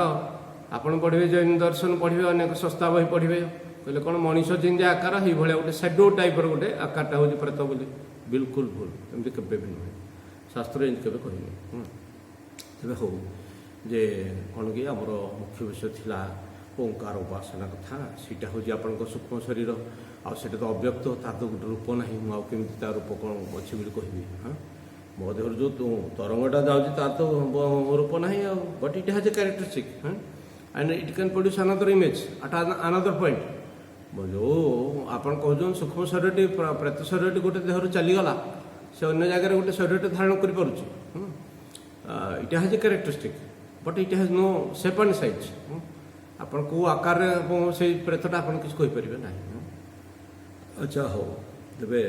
आपण पढ़े जैन दर्शन पढ़े अनेक सस्ता बही पढ़े कहले कौन मनीष जिंदे आकार ये भाया गोटे सैडो टाइपर गोटे आकारटा हूँ प्रेत बोली बिल्कुल भूल एमती केवे भी नुहे शास्त्र एमती केवे कहनी तेज हो जे कौन कि आमर मुख्य विषय थिला ओंकार उपासना कथा सीटा हूँ आपण सूक्ष्म शरीर आटा तो अव्यक्त तार तो गोटे रूप ना मुझे तार रूप कौन अच्छे बोली कहबी हाँ मो देहर जो तरंगटा जाऊँगी तार तो रूप ना but it has a characteristic and it can produce another image at another point जो आपन कहूँ सूक्ष्म शरीर प्रेत शरीर गोटे देहर चलीगला से अन्य जगह गोटे शरीर धारण कर it has a characteristic but it has no shape and size आपन को आकार से प्रेतटा आप किसी कहीपर ना अच्छा हो तेरे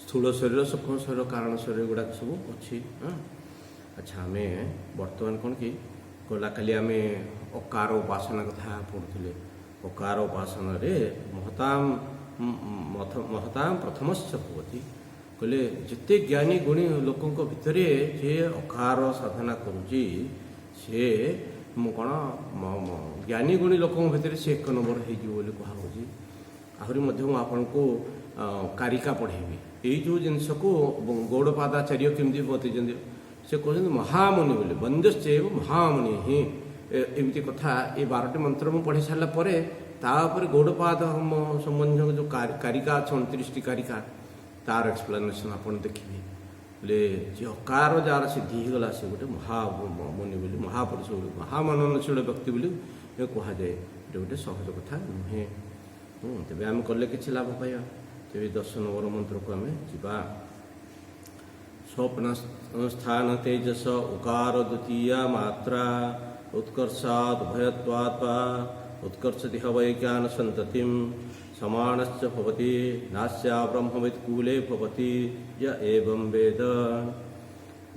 स्थूल शरीर सूक्ष्म शरीर कारण शरीर गुड़ाक सब अच्छी अच्छा आम बर्तमान कौन कि गला खाली आम अकार उपासना कथा पढ़ुले अकार उपासना महताम महताम प्रथमश्च भवति कहले जिते ज्ञानी गुणी लोकों भितर जे अकार साधना करुची से कौन ज्ञानी गुणी लोकों भितर से एक नंबर हो कहुच्छी आहरी आपन को कारिका पढ़ेबी यही जो जिनस को गौड़पादाचार्य केमती बतई से कहते महामुनि बोले वंद्यश्चैव महामुनि ही एमती कथा ये 12टी मंत्र मुझे पढ़ी सारापर तापर गौड़पाद संबंध जो कारिका अच्छे 29टी कारिका तार एक्सप्लेनेशन आप देखिए बोले जे अकार जार सिद्धि गला से गोटे महामुनि बोली महापुरुष बोली महामननशील व्यक्ति बोली कहुए गोटे सहज कथा नुहे तेज आम कले कि लाभ पाइबा तेज 10 नंबर मंत्र को आम जा स्वप्न स्थान तेजस उकार द्वितीय मात्रा उत्कर्षाद भयत्वात् उत्कर्षति हवैज्ञान संततिम समानश्च भवति नास्या ब्रह्मवित्कूले भवति य एवं वेद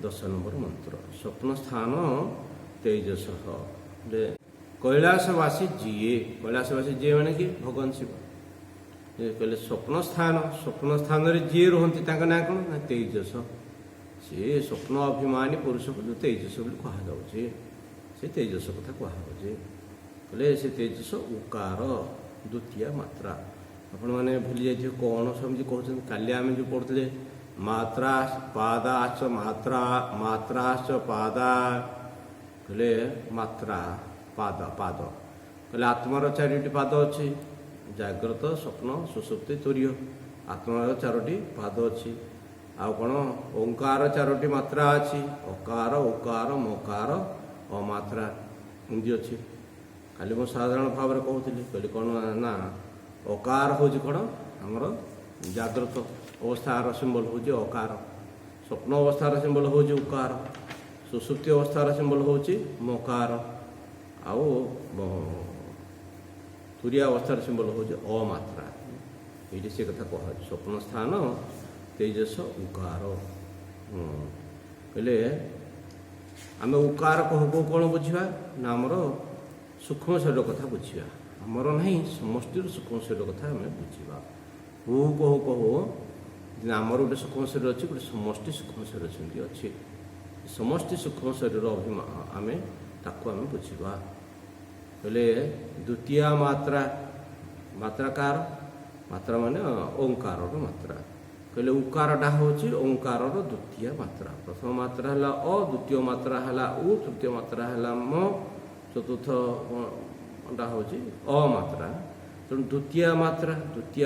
10 नंबर मंत्र स्वप्न स्थान तेजस कैलासवासी जीए मैंने कि भगवान शिव कहले स्वप्न स्थान जी रुहति ना कौन ना तेजस सी स्वप्न अभिमानी पुरुष को जो तेजस कहुचे से तेजस कथा कहुचे कहले से तेजस उकार द्वितीय मात्रा आपण मैंने भूली जाइए कौन समझी कहते काली आम जो पढ़ुले मात्रा पादाच मात्राश्च पादा कहले मात्रा पाद कहले आत्मार 4टी पाद अच्छी जाग्रत स्वप्न सुसुप्ति तुरीय आत्मार 4टी पाद अच्छी आ कौन ओंकार 4टी मात्रा अच्छी अकार उकार मकार अमात्रा हिंदी अच्छी खाली मैं साधारण भाव में कहूली कहली कौन ना अकार हूँ कौन आमर जाग्रत अवस्थार सिंबल हूँ अकार स्वप्न अवस्थार सिंबल हूँ उकार सुसुप्ति अवस्थार सिंबल हूँ मकार आउ तुरीय अवस्थार सिंबल हूँ अमात्रा ये से कथा कह स्वप्न स्थान तेजस उकार कहले आम उकार कहू कौन बुझा ना आमर सूक्ष्म शरीर कथा बुझा आमर ना समष्टि सूक्ष्म शरीर कथा आम बुझा कहू आमर गोटे सूक्ष्म शरीर अच्छी गोटे समष्टि सूक्ष्म शरीर सेमती अच्छी समष्टि सूक्ष्म शरीर आम ताको आम बुझा कहले द्वितीय मात्रा मात्राकार मात्रा माने ओंकार मात्रा कहले उकारटा हूँ ओंकार द्वितीय मात्रा प्रथम मात्रा है अ द्वितीय मात्रा है उ तृतीय मात्रा है म चतुर्थटा हूँ अ मात्रा ତେଣୁ ଦ୍ୱିତୀୟ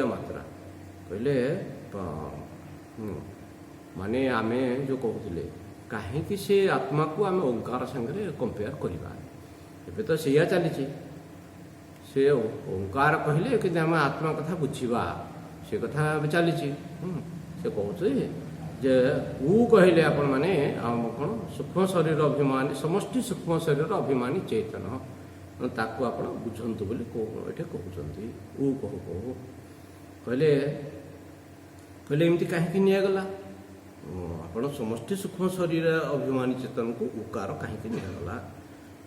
ମାତ୍ରା କହିଲେ ମାନେ ଆମେ ଯେଉଁ କହୁଥିଲେ କାହିଁକି ସେ ଆତ୍ମାକୁ ଆମେ ଓଙ୍କାର ସାଙ୍ଗରେ କମ୍ପେୟାର କରିବା। ଏବେ ତ ସେଇଆ ଚାଲିଛି, ସେ ଓଙ୍କାର କହିଲେ କିନ୍ତୁ ଆମେ ଆତ୍ମା କଥା ବୁଝିବା ସେ କଥା ଏବେ ଚାଲିଛି। ସେ କହୁଛି ଯେ କହିଲେ ଆପଣମାନେ କ'ଣ ସୂକ୍ଷ୍ମ ଶରୀର ଅଭିମାନୀ ସମଷ୍ଟି ସୂକ୍ଷ୍ମ ଶରୀର ଅଭିମାନୀ ଚେତନ, ତାକୁ ଆପଣ ବୁଝନ୍ତୁ ବୋଲି ଏଠି କହୁଛନ୍ତି। କହିଲେ ଏମିତି କାହିଁକି ନିଆଗଲା? ଆପଣ ସମଷ୍ଟି ସୂକ୍ଷ୍ମ ଶରୀର ଅଭିମାନୀ ଚେତନକୁ ଉକାର କାହିଁକି ନିଆଗଲା?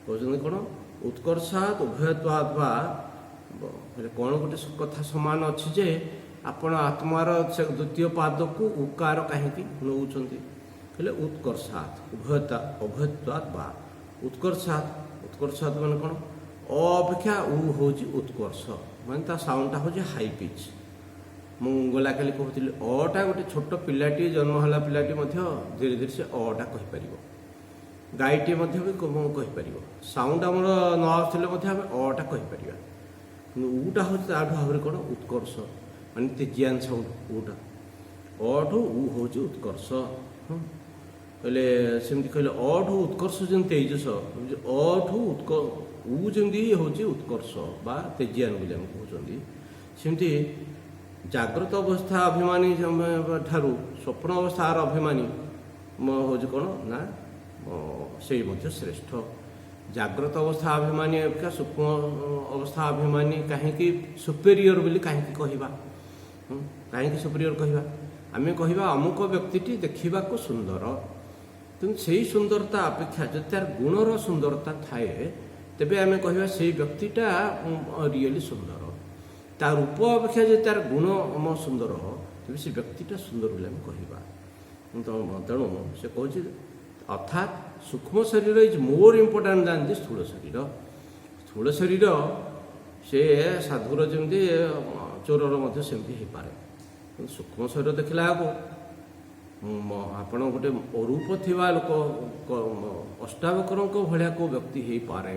କହୁଛନ୍ତି କ'ଣ ଉତ୍କର୍ଷାତ୍ ଉଭୟତ୍ୱାତ୍ ବା କ'ଣ ଗୋଟେ କଥା ସମାନ ଅଛି ଯେ ଆପଣ ଆତ୍ମାର ସେ ଦ୍ୱିତୀୟ ପାଦକୁ ଉକାର କାହିଁକି ନେଉଛନ୍ତି? କହିଲେ ଉତ୍କର୍ଷାତ୍ ଉଭୟତ୍ୱାତ୍ ବା ଉତ୍କର୍ଷାତ୍ ମାନେ କ'ଣ? ଅପେକ୍ଷା ହେଉଛି ଉତ୍କର୍ଷ, ମାନେ ତା ସାଉଣ୍ଡଟା ହେଉଛି ହାଇ ପିଚ୍। ମୁଁ ଗଲାକାଲି କହୁଥିଲି ଅଟା ଗୋଟେ ଛୋଟ ପିଲାଟି ଜନ୍ମ ହେଲା ପିଲାଟି ମଧ୍ୟ ଧୀରେ ଧୀରେ ସେ ଅଟା କହିପାରିବ, ଗାଈଟିଏ ମଧ୍ୟ ବି କହିପାରିବ। ସାଉଣ୍ଡ ଆମର ନ ଆସୁଥିଲେ ମଧ୍ୟ ଆମେ ଅଟା କହିପାରିବା, କିନ୍ତୁ ଉଟା ହେଉଛି ତାଠୁ ଆହୁରି କ'ଣ ଉତ୍କର୍ଷ, ମାନେ ତେଜିଆନ୍ ସାଉଣ୍ଡ ଉଟା। ଅଠୁ ହେଉଛି ଉତ୍କର୍ଷ। କହିଲେ ସେମିତି କହିଲେ ଅଠୁ ଉତ୍କର୍ଷ ଯେମିତି ତେଜସ, ଯେମିତି ହେଉଛି ଉତ୍କର୍ଷ ବା ତେଜିଆନ୍ ବୋଲି ଆମେ କହୁଛନ୍ତି। ସେମିତି ଜାଗ୍ରତ ଅବସ୍ଥା ଅଭିମାନୀ ଠାରୁ ସ୍ୱପ୍ନ ଅବସ୍ଥାର ଅଭିମାନୀ ହେଉଛି କ'ଣ ନା ସେଇ ମଧ୍ୟ ଶ୍ରେଷ୍ଠ। ଜାଗ୍ରତ ଅବସ୍ଥା ଅଭିମାନୀ ଅପେକ୍ଷା ସୂକ୍ଷ୍ମ ଅବସ୍ଥା ଅଭିମାନୀ କାହିଁକି ସୁପେରିୟର ବୋଲି କାହିଁକି କହିବା? କାହିଁକି ସୁପେରିୟର କହିବା? ଆମେ କହିବା ଅମୁକ ବ୍ୟକ୍ତିଟି ଦେଖିବାକୁ ସୁନ୍ଦର, କିନ୍ତୁ ସେଇ ସୁନ୍ଦରତା ଅପେକ୍ଷା ଯଦି ତାର ଗୁଣର ସୁନ୍ଦରତା ଥାଏ ତେବେ ଆମେ କହିବା ସେଇ ବ୍ୟକ୍ତିଟା ରିଏଲି ସୁନ୍ଦର। ତା ରୂପ ଅପେକ୍ଷା ଯଦି ତାର ଗୁଣ ସୁନ୍ଦର ତେବେ ସେ ବ୍ୟକ୍ତିଟା ସୁନ୍ଦର ବୋଲି ଆମେ କହିବା। ତେଣୁ ସେ କହୁଛି ଅର୍ଥାତ୍ ସୂକ୍ଷ୍ମ ଶରୀର ଇଜ୍ ମୋର୍ ଇମ୍ପୋର୍ଟାଣ୍ଟ ଦାନ୍ ଦି ସ୍ଥୂଳ ଶରୀର। ସ୍ଥୂଳ ଶରୀର ସେ ସାଧୁର ଯେମିତି ଚୋରର ମଧ୍ୟ ସେମିତି ହେଇପାରେ, କିନ୍ତୁ ସୂକ୍ଷ୍ମ ଶରୀର ଦେଖିଲା ବେଳକୁ ଆପଣ ଗୋଟେ ଅରୂପ ଥିବା ଲୋକ ଅଷ୍ଟାବକ୍ରଙ୍କ ଭଳିଆ କେଉଁ ବ୍ୟକ୍ତି ହେଇପାରେ।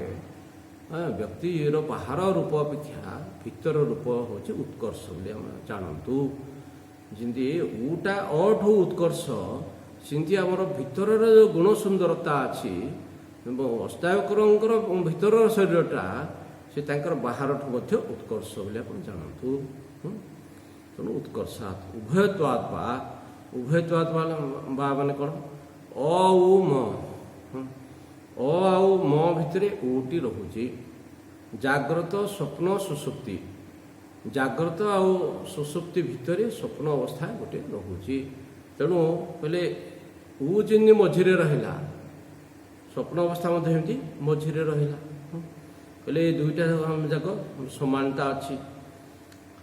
ବ୍ୟକ୍ତିର ବାହାର ରୂପ ଅପେକ୍ଷା ଭିତର ରୂପ ହେଉଛି ଉତ୍କର୍ଷ ବୋଲି ଆମେ ଜାଣନ୍ତୁ। ଯେମିତି ଉଟା ଅଠୁ ଉତ୍କର୍ଷ, ସେମିତି ଆମର ଭିତରର ଯେଉଁ ଗୁଣ ସୁନ୍ଦରତା ଅଛି ଅଷ୍ଟାବକ୍ରଙ୍କର ଭିତରର ଶରୀରଟା ସେ ତାଙ୍କର ବାହାରଠୁ ମଧ୍ୟ ଉତ୍କର୍ଷ ବୋଲି ଆପଣ ଜାଣନ୍ତୁ। ତେଣୁ ଉତ୍କର୍ଷାତ୍ ଉଭୟତ୍ୱାତ୍ ବା ମାନେ କ'ଣ? ଆଉ ମ ଭିତରେ ଉଟି ରହୁଛି। ଜାଗ୍ରତ ସ୍ୱପ୍ନ ସୁଷୁପ୍ତି, ଜାଗ୍ରତ ଆଉ ସୁଷୁପ୍ତି ଭିତରେ ସ୍ୱପ୍ନ ଅବସ୍ଥା ଗୋଟେ ରହୁଛି। ତେଣୁ କହିଲେ ଯେମିତି ମଝିରେ ରହିଲା, ସ୍ୱପ୍ନ ଅବସ୍ଥା ମଧ୍ୟ ଏମିତି ମଝିରେ ରହିଲା। କହିଲେ ଏ ଦୁଇଟା ଯାକ ସମାନତା ଅଛି।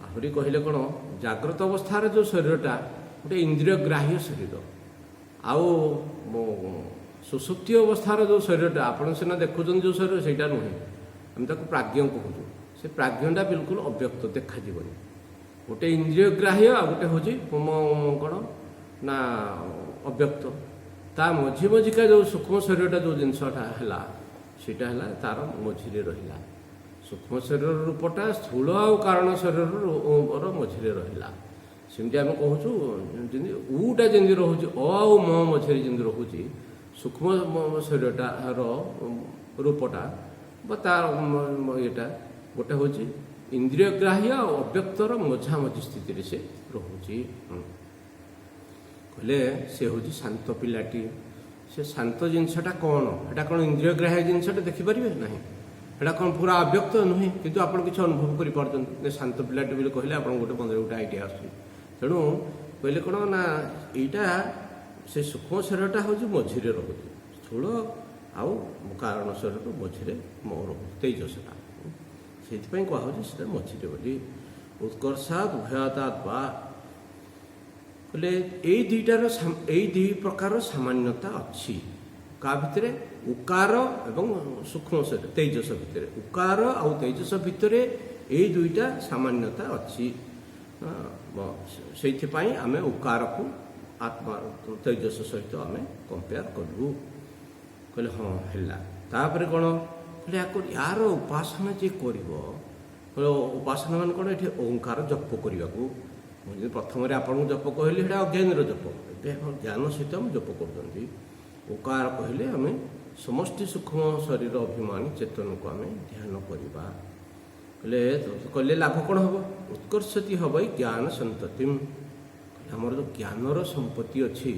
ଆହୁରି କହିଲେ କ'ଣ ଜାଗ୍ରତ ଅବସ୍ଥାର ଯେଉଁ ଶରୀରଟା ଗୋଟେ ଇନ୍ଦ୍ରିୟ ଗ୍ରାହ୍ୟ ଶରୀର, ଆଉ ସୁଷୁପ୍ତି ଅବସ୍ଥାର ଯେଉଁ ଶରୀରଟା ଆପଣ ସିନା ଦେଖୁଛନ୍ତି ଯେଉଁ ଶରୀର ସେଇଟା ନୁହେଁ, ଆମେ ତାକୁ ପ୍ରାଜ୍ଞ କହୁଛୁ। ସେ ପ୍ରାଜ୍ଞଟା ବିଲକୁଲ ଅବ୍ୟକ୍ତ, ଦେଖାଯିବନି। ଗୋଟେ ଇନ୍ଦ୍ରିୟ ଗ୍ରାହ୍ୟ ଆଉ ଗୋଟେ ହେଉଛି କ'ଣ ନା ଅବ୍ୟକ୍ତ। ତା ମଝିକା ଯେଉଁ ସୂକ୍ଷ୍ମ ଶରୀରଟା ଯେଉଁ ଜିନିଷଟା ହେଲା ସେଇଟା ହେଲା ତାର ମଝିରେ ରହିଲା। ସୂକ୍ଷ୍ମ ଶରୀରର ରୂପଟା ସ୍ଥୂଳ ଆଉ କାରଣ ଶରୀରର ମଝିରେ ରହିଲା। ସେମିତି ଆମେ କହୁଛୁ ଯେମିତି ଉଟା ଯେମିତି ରହୁଛି ଆଉ ମଝିରେ ଯେମିତି ରହୁଛି, ସୂକ୍ଷ୍ମ ଶରୀରଟାର ରୂପଟା ବା ତାର ଇଏଟା ଗୋଟେ ହେଉଛି ଇନ୍ଦ୍ରିୟ ଗ୍ରାହ୍ୟ ଆଉ ଅବ୍ୟକ୍ତର ମଝାମଝି ସ୍ଥିତିରେ ସେ ରହୁଛି। କହିଲେ ସେ ହେଉଛି ଶାନ୍ତ ପିଲାଟି। ସେ ଶାନ୍ତ ଜିନିଷଟା କ'ଣ? ଏଇଟା କ'ଣ ଇନ୍ଦ୍ରିୟ ଗ୍ରାହ୍ୟ ଜିନିଷଟା ଦେଖିପାରିବେ ନାହିଁ? ଏଇଟା କ'ଣ ପୁରା ଅବ୍ୟକ୍ତ ନୁହେଁ, କିନ୍ତୁ ଆପଣ କିଛି ଅନୁଭବ କରିପାରୁଛନ୍ତି ଯେ ଶାନ୍ତ ପିଲାଟି ବୋଲି କହିଲେ ଆପଣଙ୍କୁ ଗୋଟେ ମନରେ ଗୋଟେ ଆଇଡ଼ିଆ ଆସୁଛି। ତେଣୁ କହିଲେ କ'ଣ ନା ଏଇଟା ସେ ସୂକ୍ଷ୍ମ ଶରୀରଟା ହେଉଛି ମଝିରେ ରହୁଛି, ସ୍ଥୂଳ ଆଉ କାରଣ ଶରୀର ମଝିରେ ରହୁଛି ତେଜସଟା, ସେଇଥିପାଇଁ କୁହାହେଉଛି ସେଟା ମଝିରେ ବୋଲି। ଉତ୍କର୍ଷାତ୍ ଉଭୟତ୍ୱାତ୍ ବା କହିଲେ ଏଇ ଦୁଇ ପ୍ରକାର ସାମାନ୍ୟତା ଅଛି। କାହା ଭିତରେ? ଉକାର ଏବଂ ସୂକ୍ଷ୍ମ ଶରୀର ତେଜସ ଭିତରେ। ଉକାର ଆଉ ତେଜସ ଭିତରେ ଏଇ ଦୁଇଟା ସାମାନ୍ୟତା ଅଛି। ସେଇଥିପାଇଁ ଆମେ ଉକାରକୁ ଆତ୍ମା ତେଜସ ସହିତ ଆମେ କମ୍ପେୟାର କଲୁ। କହିଲେ ହଁ ହେଲା। ତାପରେ କ'ଣ କହିଲେ ୟାର ଉପାସନା ଯିଏ କରିବ ଉପାସନା ମାନେ କ'ଣ ଏଠି ଓଙ୍କାର ଜପ କରିବାକୁ। ମୁଁ ଯଦି ପ୍ରଥମରେ ଆପଣଙ୍କୁ ଜପ କହିଲି ସେଇଟା ଅଜ୍ଞାନର ଜପ, ଏବେ ଆପଣ ଜ୍ଞାନ ସହିତ ଆମେ ଜପ କରୁଛନ୍ତି। ଓକାର କହିଲେ ଆମେ ସମଷ୍ଟି ସୂକ୍ଷ୍ମ ଶରୀର ଅଭିମାନୀ ଚେତନକୁ ଆମେ ଧ୍ୟାନ କରିବା। କହିଲେ କଲେ ଲାଭ କ'ଣ ହେବ? ଉତ୍କର୍ଷତି ହେବ ଏଇ ଜ୍ଞାନ ସନ୍ତତି। ଆମର ଯେଉଁ ଜ୍ଞାନର ସମ୍ପତ୍ତି ଅଛି,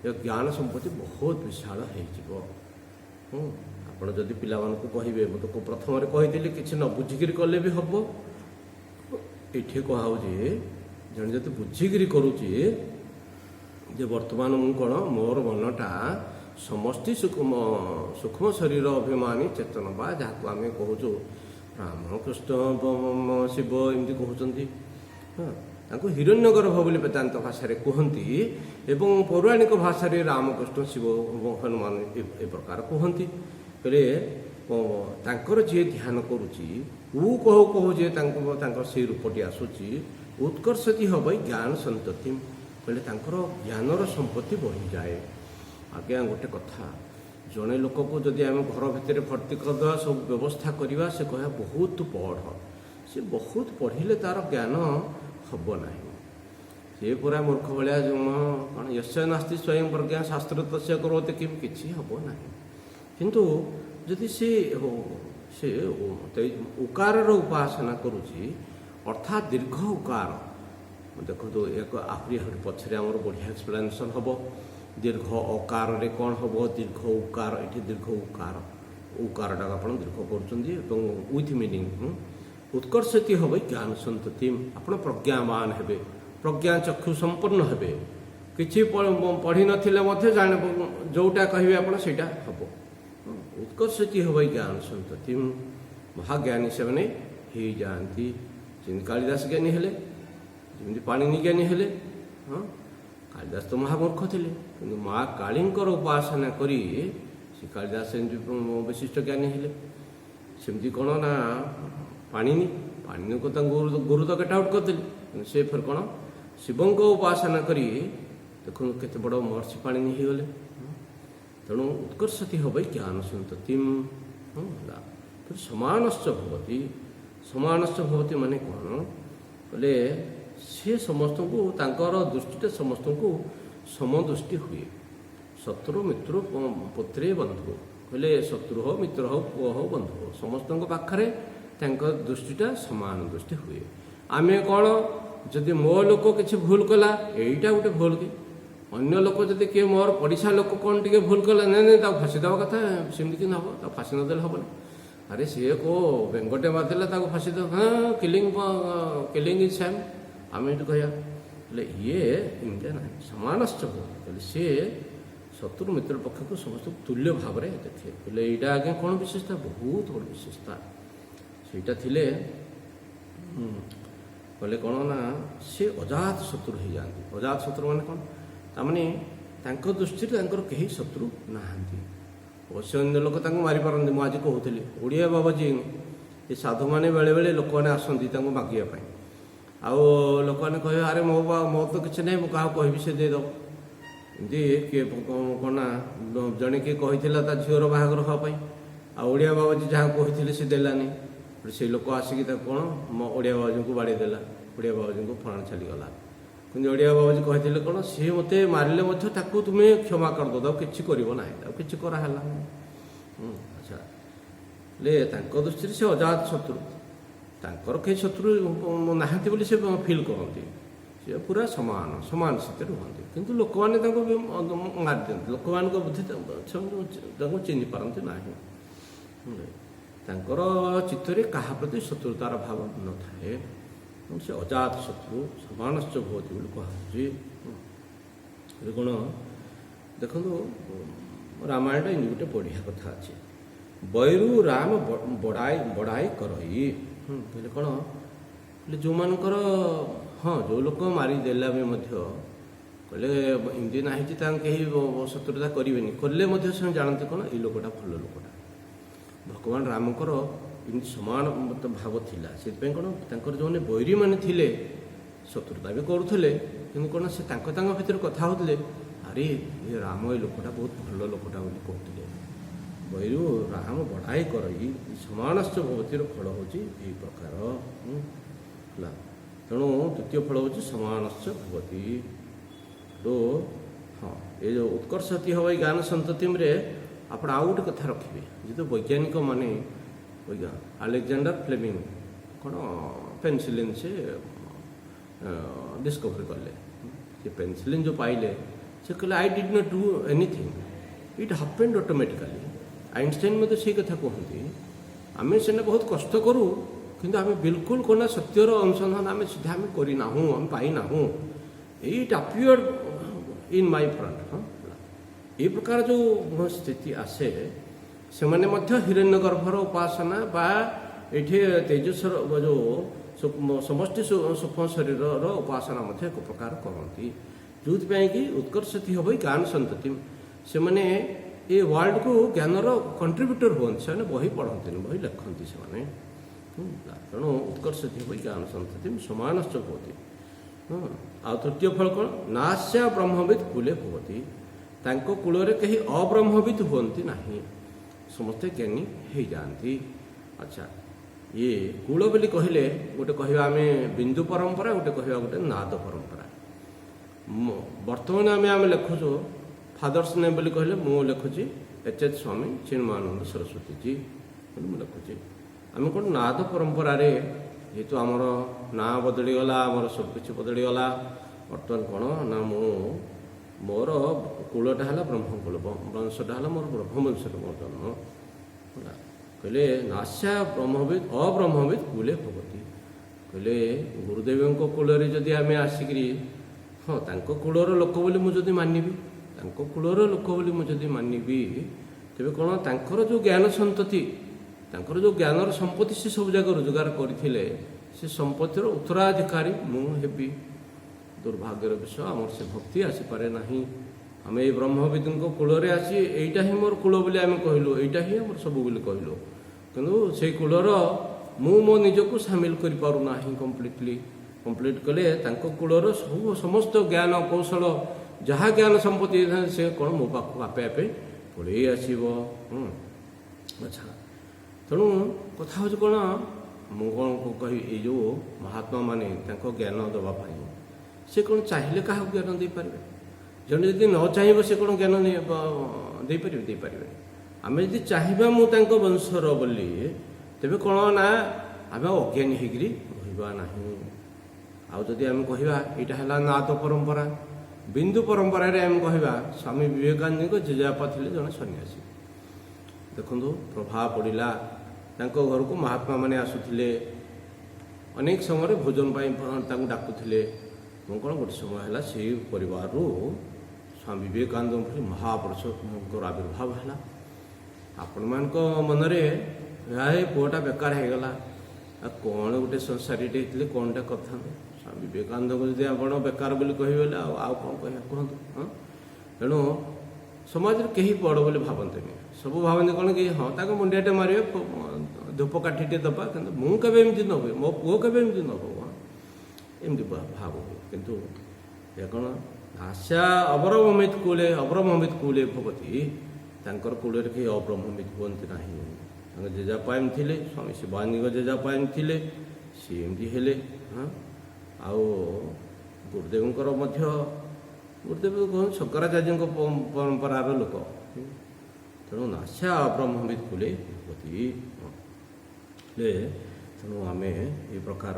ଏ ଜ୍ଞାନ ସମ୍ପତ୍ତି ବହୁତ ବିଶାଳ ହେଇଯିବ। ଆପଣ ଯଦି ପିଲାମାନଙ୍କୁ କହିବେ, ମୁଁ ତ ପ୍ରଥମରେ କହିଥିଲି କିଛି ନ ବୁଝିକିରି କଲେ ବି ହେବ। ଏଠି କୁହାହେଉଛି ଜଣେ ଯଦି ବୁଝିକିରି କରୁଛି ଯେ ବର୍ତ୍ତମାନ ମୁଁ କ'ଣ ମୋର ମନଟା ସମଷ୍ଟି ସୂକ୍ଷ୍ମ ଶରୀର ଅଭିମାନୀ ଚେତନ ବା ଯାହାକୁ ଆମେ କହୁଛୁ ରାମ କୃଷ୍ଣ ଶିବ ଏମିତି କହୁଛନ୍ତି, ତାଙ୍କୁ ହିରଣ୍ୟଗର୍ଭ ବୋଲି ବେଦାନ୍ତ ଭାଷାରେ କୁହନ୍ତି ଏବଂ ପୌରାଣିକ ଭାଷାରେ ରାମକୃଷ୍ଣ ଶିବ ହନୁମାନ ଏ ପ୍ରକାର କୁହନ୍ତି। କହିଲେ ତାଙ୍କର ଯିଏ ଧ୍ୟାନ କରୁଛି କହୁ କହୁ ଯେ ତାଙ୍କର ସେଇ ରୂପଟି ଆସୁଛି ଉତ୍କର୍ଷତି ହେବ ଜ୍ଞାନ ସନ୍ତତି। କହିଲେ ତାଙ୍କର ଜ୍ଞାନର ସମ୍ପତ୍ତି ବଢ଼ିଯାଏ। ଆଜ୍ଞା ଗୋଟେ କଥା, ଜଣେ ଲୋକକୁ ଯଦି ଆମେ ଘର ଭିତରେ ଭର୍ତ୍ତି କରିଦେବା, ସବୁ ବ୍ୟବସ୍ଥା କରିବା, ସେ କହିବା ବହୁତ ପଢ଼, ସେ ବହୁତ ପଢ଼ିଲେ ତାର ଜ୍ଞାନ ହେବ ନାହିଁ। ସେ ପୁରା ମୂର୍ଖ ଭଳିଆ କ'ଣ ୟସ୍ୟ ନାସ୍ତି ସ୍ୱୟଂ ପ୍ରଜ୍ଞା ଶାସ୍ତ୍ର ତସ୍ୟ କରୋତି କିଛି ହେବ ନାହିଁ। କିନ୍ତୁ ଯଦି ସେ ଉକାରର ଉପାସନା କରୁଛି, ଅର୍ଥାତ୍ ଦୀର୍ଘ ଉକାର, ଦେଖନ୍ତୁ ଆହୁରି ପଛରେ ଆମର ବଢ଼ିଆ ଏକ୍ସପ୍ଲାନେସନ୍ ହେବ। ଦୀର୍ଘ ଅକାରରେ କ'ଣ ହେବ, ଦୀର୍ଘ ଉକାର, ଏଠି ଦୀର୍ଘ ଉକାରଟାକୁ ଆପଣ ଦୀର୍ଘ କରୁଛନ୍ତି ଏବଂ ୱିଥ୍ ମିନିଂ। ଉତ୍କର୍ଷତି ହେବ ଜ୍ଞାନ ସନ୍ତତି। ଆପଣ ପ୍ରଜ୍ଞାବାନ ହେବେ, ପ୍ରଜ୍ଞା ଚକ୍ଷୁ ସମ୍ପନ୍ନ ହେବେ। କିଛି ପଢ଼ିନଥିଲେ ମଧ୍ୟ ଯେଉଁଟା କହିବେ ଆପଣ ସେଇଟା ହେବ। ଉତ୍କର୍ଷତି ହେବ ଜ୍ଞାନ ସନ୍ତତି। ମହାଜ୍ଞାନୀ ସେମାନେ ହେଇଯାଆନ୍ତି। ଯେମିତି କାଳିଦାସ ଜ୍ଞାନୀ ହେଲେ, ଯେମିତି ପାଣିନି ଜ୍ଞାନୀ ହେଲେ। କାଳିଦାସ ତ ମହାମୂର୍ଖ ଥିଲେ, କିନ୍ତୁ ମା କାଳୀଙ୍କର ଉପାସନା କରି ସେ କାଳିଦାସ ଏମିତି ବିଶିଷ୍ଟ ଜ୍ଞାନୀ ହେଲେ। ସେମିତି କ'ଣ ନା ପାଣିନିକୁ ତାଙ୍କୁ ଗୁରୁ ତ ଗେଟ୍ ଆଉଟ୍ କରିଦେଲେ, କିନ୍ତୁ ସେ ଫେର କ'ଣ ଶିବଙ୍କ ଉପାସନା କରି ଦେଖନ୍ତୁ କେତେ ବଡ଼ ମହର୍ଷି ପାଣିନି ହେଇଗଲେ। ତେଣୁ ଉତ୍କର୍ଷତି ହେବ ଜ୍ଞାନ ସନ୍ତତି। ସମାନଶ୍ଚ ଭବତି। ସମାନଶ୍ଚ ଭବତି ମାନେ କ'ଣ କହିଲେ, ସେ ସମସ୍ତଙ୍କୁ ତାଙ୍କର ଦୃଷ୍ଟିଟା ସମସ୍ତଙ୍କୁ ସମଦୃଷ୍ଟି ହୁଏ। ଶତ୍ରୁ ମିତ୍ର ପୁତ୍ରେ ବନ୍ଧୁ, କହିଲେ ଶତ୍ରୁ ହଉ ମିତ୍ର ହଉ ପୁଅ ହଉ ବନ୍ଧୁ ହଉ, ସମସ୍ତଙ୍କ ପାଖରେ ତାଙ୍କ ଦୃଷ୍ଟିଟା ସମାନ ଦୃଷ୍ଟି ହୁଏ। ଆମେ କ'ଣ ଯଦି ମୋ ଲୋକ କିଛି ଭୁଲ କଲା, ଏଇଟା ଗୋଟେ ଭୁଲ କି, ଅନ୍ୟ ଲୋକ ଯଦି କିଏ ମୋର ପଡ଼ିଶା ଲୋକ କ'ଣ ଟିକେ ଭୁଲ କଲା, ନାଇଁ ତାକୁ ଫାଶୀ ଦେବା କଥା, ସେମିତି କି ହେବ, ତାକୁ ଫାଶୀ ନଦେଲେ ହେବନି। ଆରେ ସିଏ କେଉଁ ବେଙ୍ଗଟେ ମାରିଦେଲା ତାକୁ ଫାଶୀ ଦେବ, କିଲିଂ ଇଜ୍ ସେମ୍, ଆମେ ଏଠି କହିବା। ହେଲେ ଇଏ ଏମିତିଆ ନାହିଁ, ସମାନଶ୍ଚ କହିଲେ ସିଏ ଶତ୍ରୁ ମିତ୍ର ପକ୍ଷକୁ ସମସ୍ତଙ୍କୁ ତୁଲ୍ୟ ଭାବରେ ଦେଖେ। ହେଲେ ଏଇଟା ଆଜ୍ଞା କ'ଣ ବିଶେଷତା, ବହୁତ ବଡ଼ ବିଶେଷତା। ସେଇଟା ଥିଲେ କହିଲେ କ'ଣ ନା ସେ ଅଜାତ ଶତ୍ରୁ ହେଇଯାଆନ୍ତି। ଅଜାତ ଶତ୍ରୁ ମାନେ କ'ଣ, ତାମାନେ ତାଙ୍କ ଦୃଷ୍ଟିରେ ତାଙ୍କର କେହି ଶତ୍ରୁ ନାହାନ୍ତି। ଅବଶ୍ୟ ଅନ୍ୟ ଲୋକ ତାଙ୍କୁ ମାରିପାରନ୍ତି। ମୁଁ ଆଜି କହୁଥିଲି ଓଡ଼ିଆ ବାବାଜୀ, ଏ ସାଧୁମାନେ ବେଳେବେଳେ ଲୋକମାନେ ଆସନ୍ତି ତାଙ୍କୁ ମାଗିବା ପାଇଁ, ଆଉ ଲୋକମାନେ କହିବେ ଆରେ ମୋ ତ କିଛି ନାହିଁ, ମୁଁ କାହାକୁ କହିବି ସେ ଦେଇଦେବ। ଏମିତି କିଏ କ'ଣ ନା ଜଣେ କିଏ କହିଥିଲା ତା ଝିଅର ବାହାଘର ହେବା ପାଇଁ, ଆଉ ଓଡ଼ିଆ ବାବାଜୀ ଯାହାକୁ କହିଥିଲେ ସେ ଦେଲାନି। ସେଇ ଲୋକ ଆସିକି ତାକୁ କ'ଣ ଓଡ଼ିଆ ବାବାଜୀଙ୍କୁ ବାଡ଼େଇ ଦେଲା, ଓଡ଼ିଆ ବାବାଜୀଙ୍କୁ ଫଣାଣ ଚାଲିଗଲା। କିନ୍ତୁ ଓଡ଼ିଆ ବାବାଜୀ କହିଥିଲେ କ'ଣ, ସିଏ ମୋତେ ମାରିଲେ ମଧ୍ୟ ତାକୁ ତୁମେ କ୍ଷମା କରିଦେବ, ତାକୁ କିଛି କରିବ ନାହିଁ, ତାକୁ କିଛି କରାହେଲା ନାହିଁ। ଆଚ୍ଛା, ହେଲେ ତାଙ୍କ ଦୃଷ୍ଟିରେ ସେ ଅଜାତ ଶତ୍ରୁ, ତାଙ୍କର କେହି ଶତ୍ରୁ ନାହାନ୍ତି ବୋଲି ସେ ଫିଲ୍ କରନ୍ତି। ସେ ପୁରା ସମାନ ସ୍ଥିତିରେ ରୁହନ୍ତି। କିନ୍ତୁ ଲୋକମାନେ ତାଙ୍କୁ ମାରିଦିଅନ୍ତି, ଲୋକମାନଙ୍କ ବୁଦ୍ଧି ତାଙ୍କୁ ଚିହ୍ନି ପାରନ୍ତି ନାହିଁ। ତାଙ୍କର ଚିତ୍ତରେ କାହା ପ୍ରତି ଶତ୍ରୁତାର ଭାବ ନଥାଏ। ସେ ଅଜାତ ଶତ୍ରୁ ସମାନଶ୍ଚ ଭବତି ବୋଲି କୁହାଯାଉଛି। କ'ଣ ଦେଖନ୍ତୁ, ରାମାୟଣଟା ଏମିତି ଗୋଟେ ବଢ଼ିଆ କଥା ଅଛି। ବୈରୁ ରାମ ବଡ଼ାଇ କରଇ। କହିଲେ କ'ଣ, କହିଲେ ଯେଉଁମାନଙ୍କର ଯେଉଁ ଲୋକ ମାରିଦେଲା ବି ମଧ୍ୟ, କହିଲେ ଏମିତି ନାହିଁ ଯେ ତାଙ୍କୁ କେହି ଶତ୍ରୁତା କରିବେନି, କଲେ ମଧ୍ୟ ସେମାନେ ଜାଣନ୍ତି କ'ଣ ଏଇ ଲୋକଟା ଭଲ ଲୋକଟା। ଭଗବାନ ରାମଙ୍କର ଏମିତି ସମାନ ଭାବ ଥିଲା। ସେଥିପାଇଁ କ'ଣ ତାଙ୍କର ଯେଉଁମାନେ ବୈରୀମାନେ ଥିଲେ ଶତ୍ରୁତା ବି କରୁଥିଲେ, କିନ୍ତୁ କ'ଣ ସେ ତାଙ୍କ ଭିତରେ କଥା ହେଉଥିଲେ, ଆରେ ଏ ରାମ ଏ ଲୋକଟା ବହୁତ ଭଲ ଲୋକଟା ବୋଲି କହୁଥିଲେ। ବହିରୁ ରାମ ବଢ଼ାଇ କରଇ ସମାନଶ୍ଚ ଭବତୀର ଫଳ ହେଉଛି ଏହି ପ୍ରକାର ହେଲା। ତେଣୁ ତୃତୀୟ ଫଳ ହେଉଛି ସମାନଶ୍ଚ ଭବତି। ତ ହଁ, ଏ ଯେଉଁ ଉତ୍କର୍ଷତି ହେବ ଏଇ ଜ୍ଞାନ ସନ୍ତତିରେ ଆପଣ ଆଉ ଗୋଟେ କଥା ରଖିବେ, ଯେହେତୁ ବୈଜ୍ଞାନିକ ମାନେ ଆଲେକ୍ଜାଣ୍ଡାର ଫ୍ଲେମିଂ କ'ଣ ପେନିସିଲିନ୍ ସେ ଡିସ୍କଭରି କଲେ। ସେ ପେନିସିଲିନ୍ ଯେଉଁ ପାଇଲେ ସେ କହିଲେ I did not do anything, it happened automatically. Einstein ମଧ୍ୟ ସେଇ କଥା କୁହନ୍ତି, ଆମେ ସିନା ବହୁତ କଷ୍ଟ କରୁ କିନ୍ତୁ ଆମେ ବିଲକୁଲ କ'ଣ ସତ୍ୟର ଅନୁସନ୍ଧାନ ଆମେ ସିଧା ଆମେ କରିନାହୁଁ, ଆମେ ପାଇନାହୁଁ। ଇଟ୍ ଆପିୟର୍ଡ ଇନ୍ ମାଇ ଫ୍ରଣ୍ଟ। এই ପ୍ରକାର ଯେଉଁ ସ୍ଥିତି ଆସେ, ସେମାନେ ମଧ୍ୟ ହିରଣ୍ୟଗର୍ଭର ଉପାସନା ବା ଏଠି ତେଜସ୍ୱର ଯେଉଁ ସମଷ୍ଟି ସୂକ୍ଷ୍ମ ଶରୀରର ଉପାସନା ମଧ୍ୟ ଏକ ପ୍ରକାର କରନ୍ତି, ଯେଉଁଥିପାଇଁ କି ଉତ୍କର୍ଷତି ହେବ ଜ୍ଞାନ ସନ୍ତତି। ସେମାନେ ଏ ୱାର୍ଲଡକୁ ଜ୍ଞାନର କଣ୍ଟ୍ରିବ୍ୟୁଟର ହୁଅନ୍ତି, ସେମାନେ ବହି ପଢ଼ନ୍ତିନି, ବହି ଲେଖନ୍ତି ସେମାନେ। ତେଣୁ ଉତ୍କର୍ଷତି ହେବ ଜ୍ଞାନ ସନ୍ତତି ସମାନଶ୍ଚ ଭବତି। ଆଉ ତୃତୀୟ ଫଳ କ'ଣ? ନାସ୍ୟା ବ୍ରହ୍ମବିତ୍ କୁଲେ ଭବତି। ତାଙ୍କ କୂଳରେ କେହି ଅବ୍ରହ୍ମବିତ୍ ହୁଅନ୍ତି ନାହିଁ, ସମସ୍ତେ ଜ୍ଞାନୀ ହେଇଯାଆନ୍ତି। ଆଚ୍ଛା, ଇଏ କୂଳ ବୋଲି କହିଲେ ଗୋଟେ କହିବା ଆମେ ବିନ୍ଦୁ ପରମ୍ପରା, ଗୋଟେ କହିବା ଗୋଟେ ନାଦ ପରମ୍ପରା। ବର୍ତ୍ତମାନ ଆମେ ଲେଖୁଛୁ ଫାଦର୍ସ ନେମ୍ ବୋଲି କହିଲେ ମୁଁ ଲେଖୁଛି ଏଚ୍ ସ୍ୱାମୀ ଚିନ୍ମୟାନନ୍ଦ ସରସ୍ୱତୀଜୀ ବୋଲି ମୁଁ ଲେଖୁଛି। ଆମେ କ'ଣ ନାଦ ପରମ୍ପରାରେ ଯେହେତୁ ଆମର ନାଁ ବଦଳିଗଲା, ଆମର ସବୁକିଛି ବଦଳିଗଲା, ବର୍ତ୍ତମାନ କ'ଣ ନା ମୋର କୂଳଟା ହେଲା ବ୍ରହ୍ମକୂଳ, ବଂଶଟା ହେଲା ମୋର ବ୍ରହ୍ମବଂଶରେ ମୋର ଜନ୍ମ ହେଲା। କହିଲେ ନାସ୍ୟା ବ୍ରହ୍ମବିତ୍ ଅବ୍ରହ୍ମବିତ୍ କୁଲେ ଭବତି। କହିଲେ ଗୁରୁଦେବଙ୍କ କୂଳରେ ଯଦି ଆମେ ଆସିକିରି ହଁ ତାଙ୍କ କୂଳର ଲୋକ ବୋଲି ମୁଁ ଯଦି ମାନିବି, ତାଙ୍କ କୂଳର ଲୋକ ବୋଲି ମୁଁ ଯଦି ମାନିବି, ତେବେ କ'ଣ ତାଙ୍କର ଯେଉଁ ଜ୍ଞାନ ସନ୍ତତି, ତାଙ୍କର ଯେଉଁ ଜ୍ଞାନର ସମ୍ପତ୍ତି ସେ ସବୁ ଯାକ ରୋଜଗାର କରିଥିଲେ, ସେ ସମ୍ପତ୍ତିର ଉତ୍ତରାଧିକାରୀ ମୁଁ ହେବି। ଦୁର୍ଭାଗ୍ୟର ବିଷୟ, ଆମର ସେ ଭକ୍ତି ଆସିପାରେ ନାହିଁ। ଆମେ ଏଇ ବ୍ରହ୍ମବିଦଙ୍କ କୂଳରେ ଆସି ଏଇଟା ହିଁ ମୋର କୂଳ ବୋଲି ଆମେ କହିଲୁ, ଏଇଟା ହିଁ ଆମର ସବୁ ବୋଲି କହିଲୁ, କିନ୍ତୁ ସେଇ କୂଳର ମୁଁ ମୋ ନିଜକୁ ସାମିଲ କରିପାରୁନାହିଁ କମ୍ପ୍ଲିଟ୍ କଲେ ତାଙ୍କ କୂଳର ସମସ୍ତ ଜ୍ଞାନ କୌଶଳ ଯାହା ଜ୍ଞାନ ସମ୍ପତ୍ତି ସେ କ'ଣ ମୋ ପାଖକୁ ଆପେ ଆପେ ପଳେଇ ଆସିବ। ଆଚ୍ଛା, ତେଣୁ କଥା ହେଉଛି କ'ଣ, ମୁଁ କ'ଣ କହିବି, ଏଇ ଯେଉଁ ମହାତ୍ମା ମାନେ ତାଙ୍କ ଜ୍ଞାନ ଦେବା ପାଇଁ ସେ କ'ଣ ଚାହିଁଲେ କାହାକୁ ଜ୍ଞାନ ଦେଇପାରିବେ? ଜଣେ ଯଦି ନ ଚାହିଁବ ସେ କ'ଣ ଜ୍ଞାନ ଦେଇପାରିବେ? ଆମେ ଯଦି ଚାହିଁବା ମୁଁ ତାଙ୍କ ବଂଶର ବୋଲି, ତେବେ କ'ଣ ନା ଆମେ ଅଜ୍ଞାନୀ ହେଇକିରି ରହିବା ନାହିଁ। ଆଉ ଯଦି ଆମେ କହିବା ଏଇଟା ହେଲା ନାଦ ପରମ୍ପରା, ବିନ୍ଦୁ ପରମ୍ପରାରେ ଆମେ କହିବା ସ୍ୱାମୀ ବିବେକାନନ୍ଦଙ୍କ ଜେଜେବାପା ଥିଲେ ଜଣେ ସନ୍ନ୍ୟାସୀ। ଦେଖନ୍ତୁ ପ୍ରଭାବ ପଡ଼ିଲା, ତାଙ୍କ ଘରକୁ ମହାତ୍ମା ମାନେ ଆସୁଥିଲେ, ଅନେକ ସମୟରେ ଭୋଜନ ପାଇଁ ତାଙ୍କୁ ଡାକୁଥିଲେ। ମୁଁ କ'ଣ ଗୋଟେ ସମୟ ହେଲା ସେଇ ପରିବାରରୁ ସ୍ୱାମୀ ବିବେକାନନ୍ଦ ଭଳି ମହାପୁରୁଷଙ୍କର ଆବିର୍ଭାବ ହେଲା। ଆପଣମାନଙ୍କ ମନରେ ଏ ପୁଅଟା ବେକାର ହେଇଗଲା, ଆଉ କ'ଣ ଗୋଟେ ସଂସାରୀଟେ ହେଇଥିଲେ କ'ଣଟା କରିଥାନ୍ତେ? ସ୍ୱାମୀ ବିବେକାନନ୍ଦଙ୍କୁ ଯଦି ଆପଣ ବେକାର ବୋଲି କହିବେ ବୋଲେ ଆଉ କ'ଣ କହିବା କୁହନ୍ତୁ? ତେଣୁ ସମାଜରେ କେହି ବଡ଼ ବୋଲି ଭାବନ୍ତିନି, ସବୁ ଭାବନ୍ତି କ'ଣ କି ହଁ ତାଙ୍କ ମୁଣ୍ଡିଆଟେ ମାରିବେ, ଧୂପକାଠିଟେ ଦେବା, କିନ୍ତୁ ମୁଁ କେବେ ଏମିତି ନ ହୁଏ, ମୋ ପୁଅ କେବେ ଏମିତି ନ ହବ, ଏମିତି ଭାବ ହୁଏ। କିନ୍ତୁ ଏ କ'ଣ ଆଶା ଅବ୍ରହ୍ମବିତ୍ କୁଲେ ଭବତି। ତାଙ୍କର କୂଳରେ କେହି ଅବ୍ରହ୍ମବିତ୍ ହୁଅନ୍ତି ନାହିଁ। ତାଙ୍କ ଜେଜେବାପା ଏମିତି ଥିଲେ, ସ୍ୱାମୀ ଶିବାନନ୍ଦଙ୍କ ଜେଜେବାପା ଏମିତି ଥିଲେ, ସିଏ ଏମିତି ହେଲେ। ଆଉ ଗୁରୁଦେବଙ୍କର ମଧ୍ୟ ଗୁରୁଦେବ କୁହନ୍ତି ଶଙ୍କରାଚାର୍ଯ୍ୟଙ୍କ ପରମ୍ପରାର ଲୋକ। ତେଣୁ ନାସ୍ୟା ଅବ୍ରହ୍ମବିତ୍ କୁଲେ ଭବତି। ତେଣୁ ଆମେ ଏ ପ୍ରକାର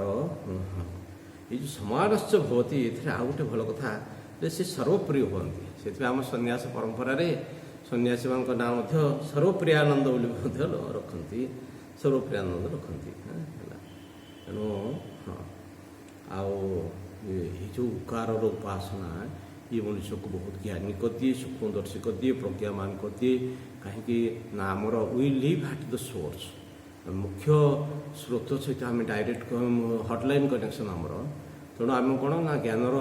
ଏଇ ଯେଉଁ ସମାନଶ୍ଚ ଭବତି, ଏଥିରେ ଆଉ ଗୋଟେ ଭଲ କଥା ଯେ ସେ ସର୍ବପ୍ରିୟ ହୁଅନ୍ତି। ସେଥିପାଇଁ ଆମ ସନ୍ନ୍ୟାସ ପରମ୍ପରାରେ ସନ୍ନ୍ୟାସୀମାନଙ୍କ ନାଁ ମଧ୍ୟ ସର୍ବପ୍ରିୟାନନ୍ଦ ବୋଲି ମଧ୍ୟ ରଖନ୍ତି, ସର୍ବପ୍ରିୟାନନ୍ଦ ରଖନ୍ତି ହେଲା। ତେଣୁ ହଁ, ଆଉ ଏଇ ଯେଉଁ ଉକାରର ଉପାସନା ଇଏ ମଣିଷକୁ ବହୁତ ଜ୍ଞାନୀ କରିଦିଏ, ସୂକ୍ଷ୍ମଦର୍ଶୀ କରିଦିଏ, ପ୍ରଜ୍ଞାମାନ କରିଦିଏ। କାହିଁକି ନା ଆମର we live at the source, ମୁଖ୍ୟ ସ୍ରୋତ ସହିତ ଆମେ ଡାଇରେକ୍ଟ ହଟଲାଇନ୍ କନେକ୍ସନ୍ ଆମର। ତେଣୁ ଆମେ କ'ଣ ନା ଜ୍ଞାନର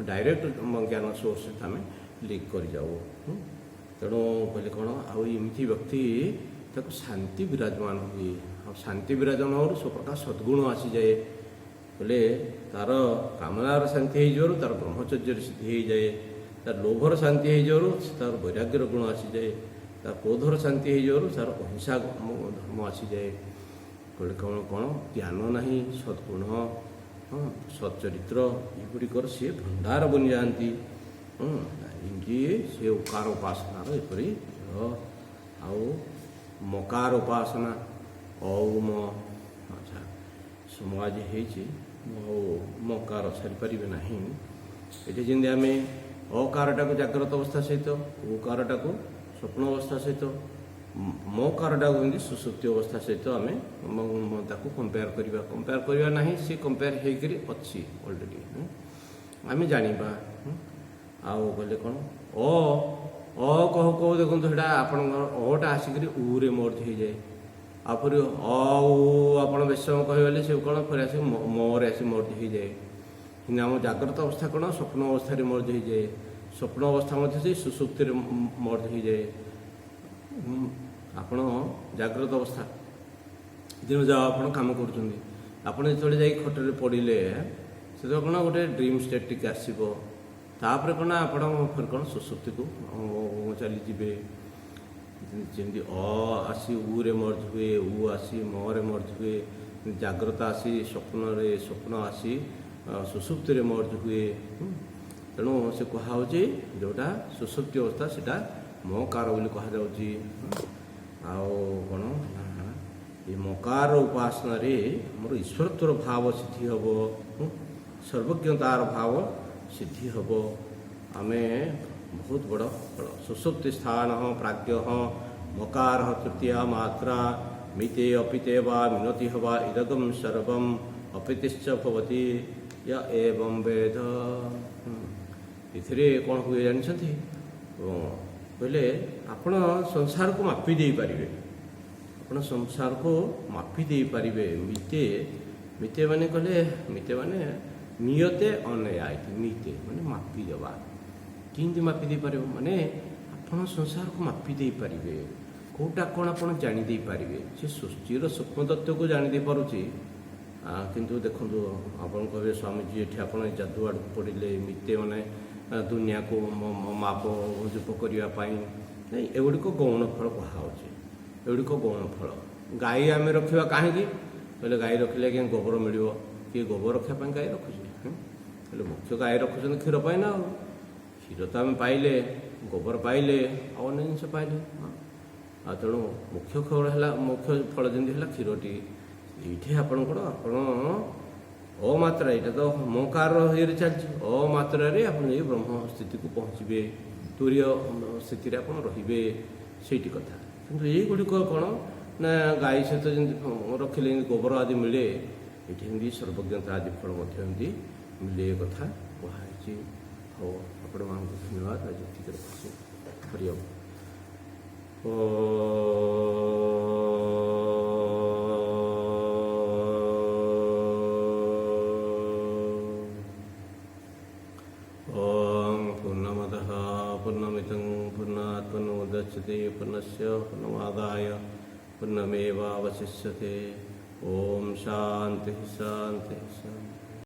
ଡାଇରେକ୍ଟ ଜ୍ଞାନ ସୋର୍ସ ସହିତ ଆମେ ଲିଙ୍କ୍ କରିଯାଉ। ତେଣୁ କହିଲେ କ'ଣ, ଆଉ ଏମିତି ବ୍ୟକ୍ତି ତାକୁ ଶାନ୍ତି ବିରାଜମାନ ହୁଏ। ଆଉ ଶାନ୍ତି ବିରାଜମାନ ହେବାରୁ ସବୁପ୍ରକାର ସଦ୍ଗୁଣ ଆସିଯାଏ। ବୋଲେ ତା'ର କାମନାର ଶାନ୍ତି ହେଇଯିବାରୁ ତା'ର ବ୍ରହ୍ମଚର୍ଯ୍ୟର ସିଦ୍ଧି ହେଇଯାଏ, ତା'ର ଲୋଭର ଶାନ୍ତି ହେଇଯିବାରୁ ତା'ର ବୈରାଗ୍ୟର ଗୁଣ ଆସିଯାଏ। ତାର କ୍ରୋଧର ଶାନ୍ତି ହେଇଯିବାରୁ ତାର ଅହିଂସା ଧର୍ମ ଆସିଯାଏ। କହିଲେ କ'ଣ କ'ଣ ଜ୍ଞାନ ନାହିଁ, ସଦ୍ଗୁଣ, ହଁ ସच्चरित्र, ଏଗୁଡ଼ିକର ସିଏ ଭଣ୍ଡାର ବନିଯାଆନ୍ତି। ଏମିତି ସେ ଉକାର ଉପାସନାର ଏପରି ଆଉ ମକାର ଉପାସନା ଔମ, ଆଚ୍ଛା ସମୟ ଆଜି ହେଇଛି ଆଉ ମକାର ସାରିପାରିବେ ନାହିଁ। ଏଠି ଯେମିତି ଆମେ ଅକାରଟାକୁ ଜାଗ୍ରତ ଅବସ୍ଥା ସହିତ, ଉକାରଟାକୁ ସ୍ୱପ୍ନ ଅବସ୍ଥା ସହିତ, ମକାରଟାକୁ ଯେମିତି ସୁଷୁପ୍ତି ଅବସ୍ଥା ସହିତ ଆମେ ତାକୁ କମ୍ପେୟାର କରିବା ନାହିଁ, ସେ କମ୍ପେୟାର ହେଇକରି ଅଛି ଅଲରେଡ଼ି, ଆମେ ଜାଣିବା। ଆଉ କହିଲେ କ'ଣ କହୁ କହୁ ଦେଖନ୍ତୁ ସେଇଟା ଆପଣଙ୍କର ଅଟା ଆସିକରି ଉରେ ମର୍ଜ ହେଇଯାଏ। ଆପରେ ଆପଣ ବେଶୀ ସମୟ କହିଗଲେ ସେ କ'ଣ ଫେରେ ଆସି ମରେ ଆସି ମର୍ଜ ହେଇଯାଏ। କିନ୍ତୁ ଆମ ଜାଗ୍ରତ ଅବସ୍ଥା କ'ଣ ସ୍ୱପ୍ନ ଅବସ୍ଥାରେ ମର୍ଜ ହେଇଯାଏ, ସ୍ୱପ୍ନ ଅବସ୍ଥା ମଧ୍ୟ ସେଇ ସୁଷୁପ୍ତିରେ ମର୍ଜ ହେଇଯାଏ। ଆପଣ ଜାଗ୍ରତ ଅବସ୍ଥା ଦିନ ଯାଅ ଆପଣ କାମ କରୁଛନ୍ତି, ଆପଣ ଯେତେବେଳେ ଯାଇକି ଖଟରେ ପଡ଼ିଲେ ସେତେବେଳେ କ'ଣ ଗୋଟେ ଡ୍ରିମ୍ ଷ୍ଟେଟ୍ ଟିକେ ଆସିବ। ତାପରେ କ'ଣ ଆପଣ ଫେରେ କ'ଣ ସୁଷୁପ୍ତିକୁ ଚାଲିଯିବେ। ଯେମିତି ଆସି ଉରେ ମର୍ଜ ହୁଏ, ଆସି ମରେ ମର୍ଜ ହୁଏ, ଜାଗ୍ରତ ଆସି ସ୍ୱପ୍ନରେ, ସ୍ୱପ୍ନ ଆସି ସୁଷୁପ୍ତିରେ ମର୍ଜ ହୁଏ। ତେଣୁ ସେ କୁହାହେଉଛି ଯେଉଁଟା ସୁଷୁପ୍ତି ଅବସ୍ଥା ସେଇଟା ମକାର ବୋଲି କୁହାଯାଉଛି। ଆଉ କ'ଣ ଏ ମକାର ଉପାସନାରେ ଆମର ଈଶ୍ୱରତ୍ୱର ଭାବ ସିଦ୍ଧି ହେବ, ସର୍ବଜ୍ଞତାର ଭାବ ସିଦ୍ଧି ହେବ। ଆମେ ବହୁତ ବଡ଼ ଫଳ ସୁଷୁପ୍ତି ସ୍ଥାନ ପ୍ରାଜ୍ଞ ମକାର ତୃତୀୟା ମାତ୍ରା ମିତେ ଅପିତେ ବା ମିନତି ହବା ଇଦଗମ୍ ସର୍ବମ୍ ଅପିତିଶ୍ଚ ଭବତି ୟ ଏବଂ ବେଦ। ଏଥିରେ କ'ଣ ହୁଏ ଜାଣିଛନ୍ତି? କହିଲେ ଆପଣ ସଂସାରକୁ ମାପି ଦେଇପାରିବେ, ଆପଣ ସଂସାରକୁ ମାପି ଦେଇପାରିବେ। ମିତେ ମାନେ କହିଲେ, ମିତେ ମାନେ ନିୟତେ ଅନୟା, ମିତେ ମାନେ ମାପି ଦେବା। କେମିତି ମାପି ଦେଇପାରିବ? ମାନେ ଆପଣ ସଂସାରକୁ ମାପି ଦେଇପାରିବେ, କେଉଁଟା କ'ଣ ଆପଣ ଜାଣି ଦେଇପାରିବେ। ସେ ସୃଷ୍ଟିର ସୂକ୍ଷ୍ମ ତତ୍ତ୍ୱକୁ ଜାଣି ଦେଇପାରୁଛି। କିନ୍ତୁ ଦେଖନ୍ତୁ ଆପଣ କହିବେ ସ୍ୱାମୀଜୀ ଏଠି ଆପଣ ଯାଦୁ ଆଡ଼କୁ ପଡ଼ିଲେ, ମିତେ ମାନେ ଦୁନିଆକୁ ମାପ ଜୋପ କରିବା ପାଇଁ, ଏଗୁଡ଼ିକ ଗୌଣ ଫଳ କୁହାହେଉଛି। ଏଗୁଡ଼ିକ ଗୌଣ ଫଳ। ଗାଈ ଆମେ ରଖିବା କାହିଁକି? କହିଲେ ଗାଈ ରଖିଲେ ଆଜ୍ଞା ଗୋବର ମିଳିବ। କିଏ ଗୋବର ରଖିବା ପାଇଁ ଗାଈ ରଖୁଛି? ହେଲେ ମୁଖ୍ୟ ଗାଈ ରଖୁଛନ୍ତି କ୍ଷୀର ପାଇଁ ନା। ଆଉ କ୍ଷୀର ତ ଆମେ ପାଇଲେ, ଗୋବର ପାଇଲେ, ଆଉ ଅନ୍ୟ ଜିନିଷ ପାଇଲେ। ଆଉ ତେଣୁ ମୁଖ୍ୟ ଫଳ ଯେମିତି ହେଲା କ୍ଷୀରଟି। ଏଇଠି ଆପଣଙ୍କର ଅମାତ୍ରା, ଏଇଟା ତ ମକାର ଇଏରେ ଚାଲିଛି, ଅମାତ୍ରାରେ ଆପଣ ଯାଇ ବ୍ରହ୍ମ ସ୍ଥିତିକୁ ପହଞ୍ଚିବେ, ତୁରୀୟ ସ୍ଥିତିରେ ଆପଣ ରହିବେ, ସେଇଠି କଥା। କିନ୍ତୁ ଏଇଗୁଡ଼ିକ କ'ଣ ନା ଗାଈ ସହିତ ଯେମିତି ରଖିଲେ ଯେମିତି ଗୋବର ଆଦି ମିଳେ, ଏଠି ଏମିତି ସର୍ବଜ୍ଞତା ଆଦି ଫଳ ମଧ୍ୟ ଏମିତି ମିଳେ କଥା କୁହାହେଇଛି। ହଉ ଆପଣମାନଙ୍କୁ ଧନ୍ୟବାଦ। ଆଜି ଏତିକି ରଖୁଛି। ହରି ଓମ୍। पूर्णमदः पूर्णमिदं पूर्णात् पूर्णमुदच्यते पूर्णस्य पूर्णमादाय पूर्णमेवावशिष्यते। ओम शांति शांति शांति।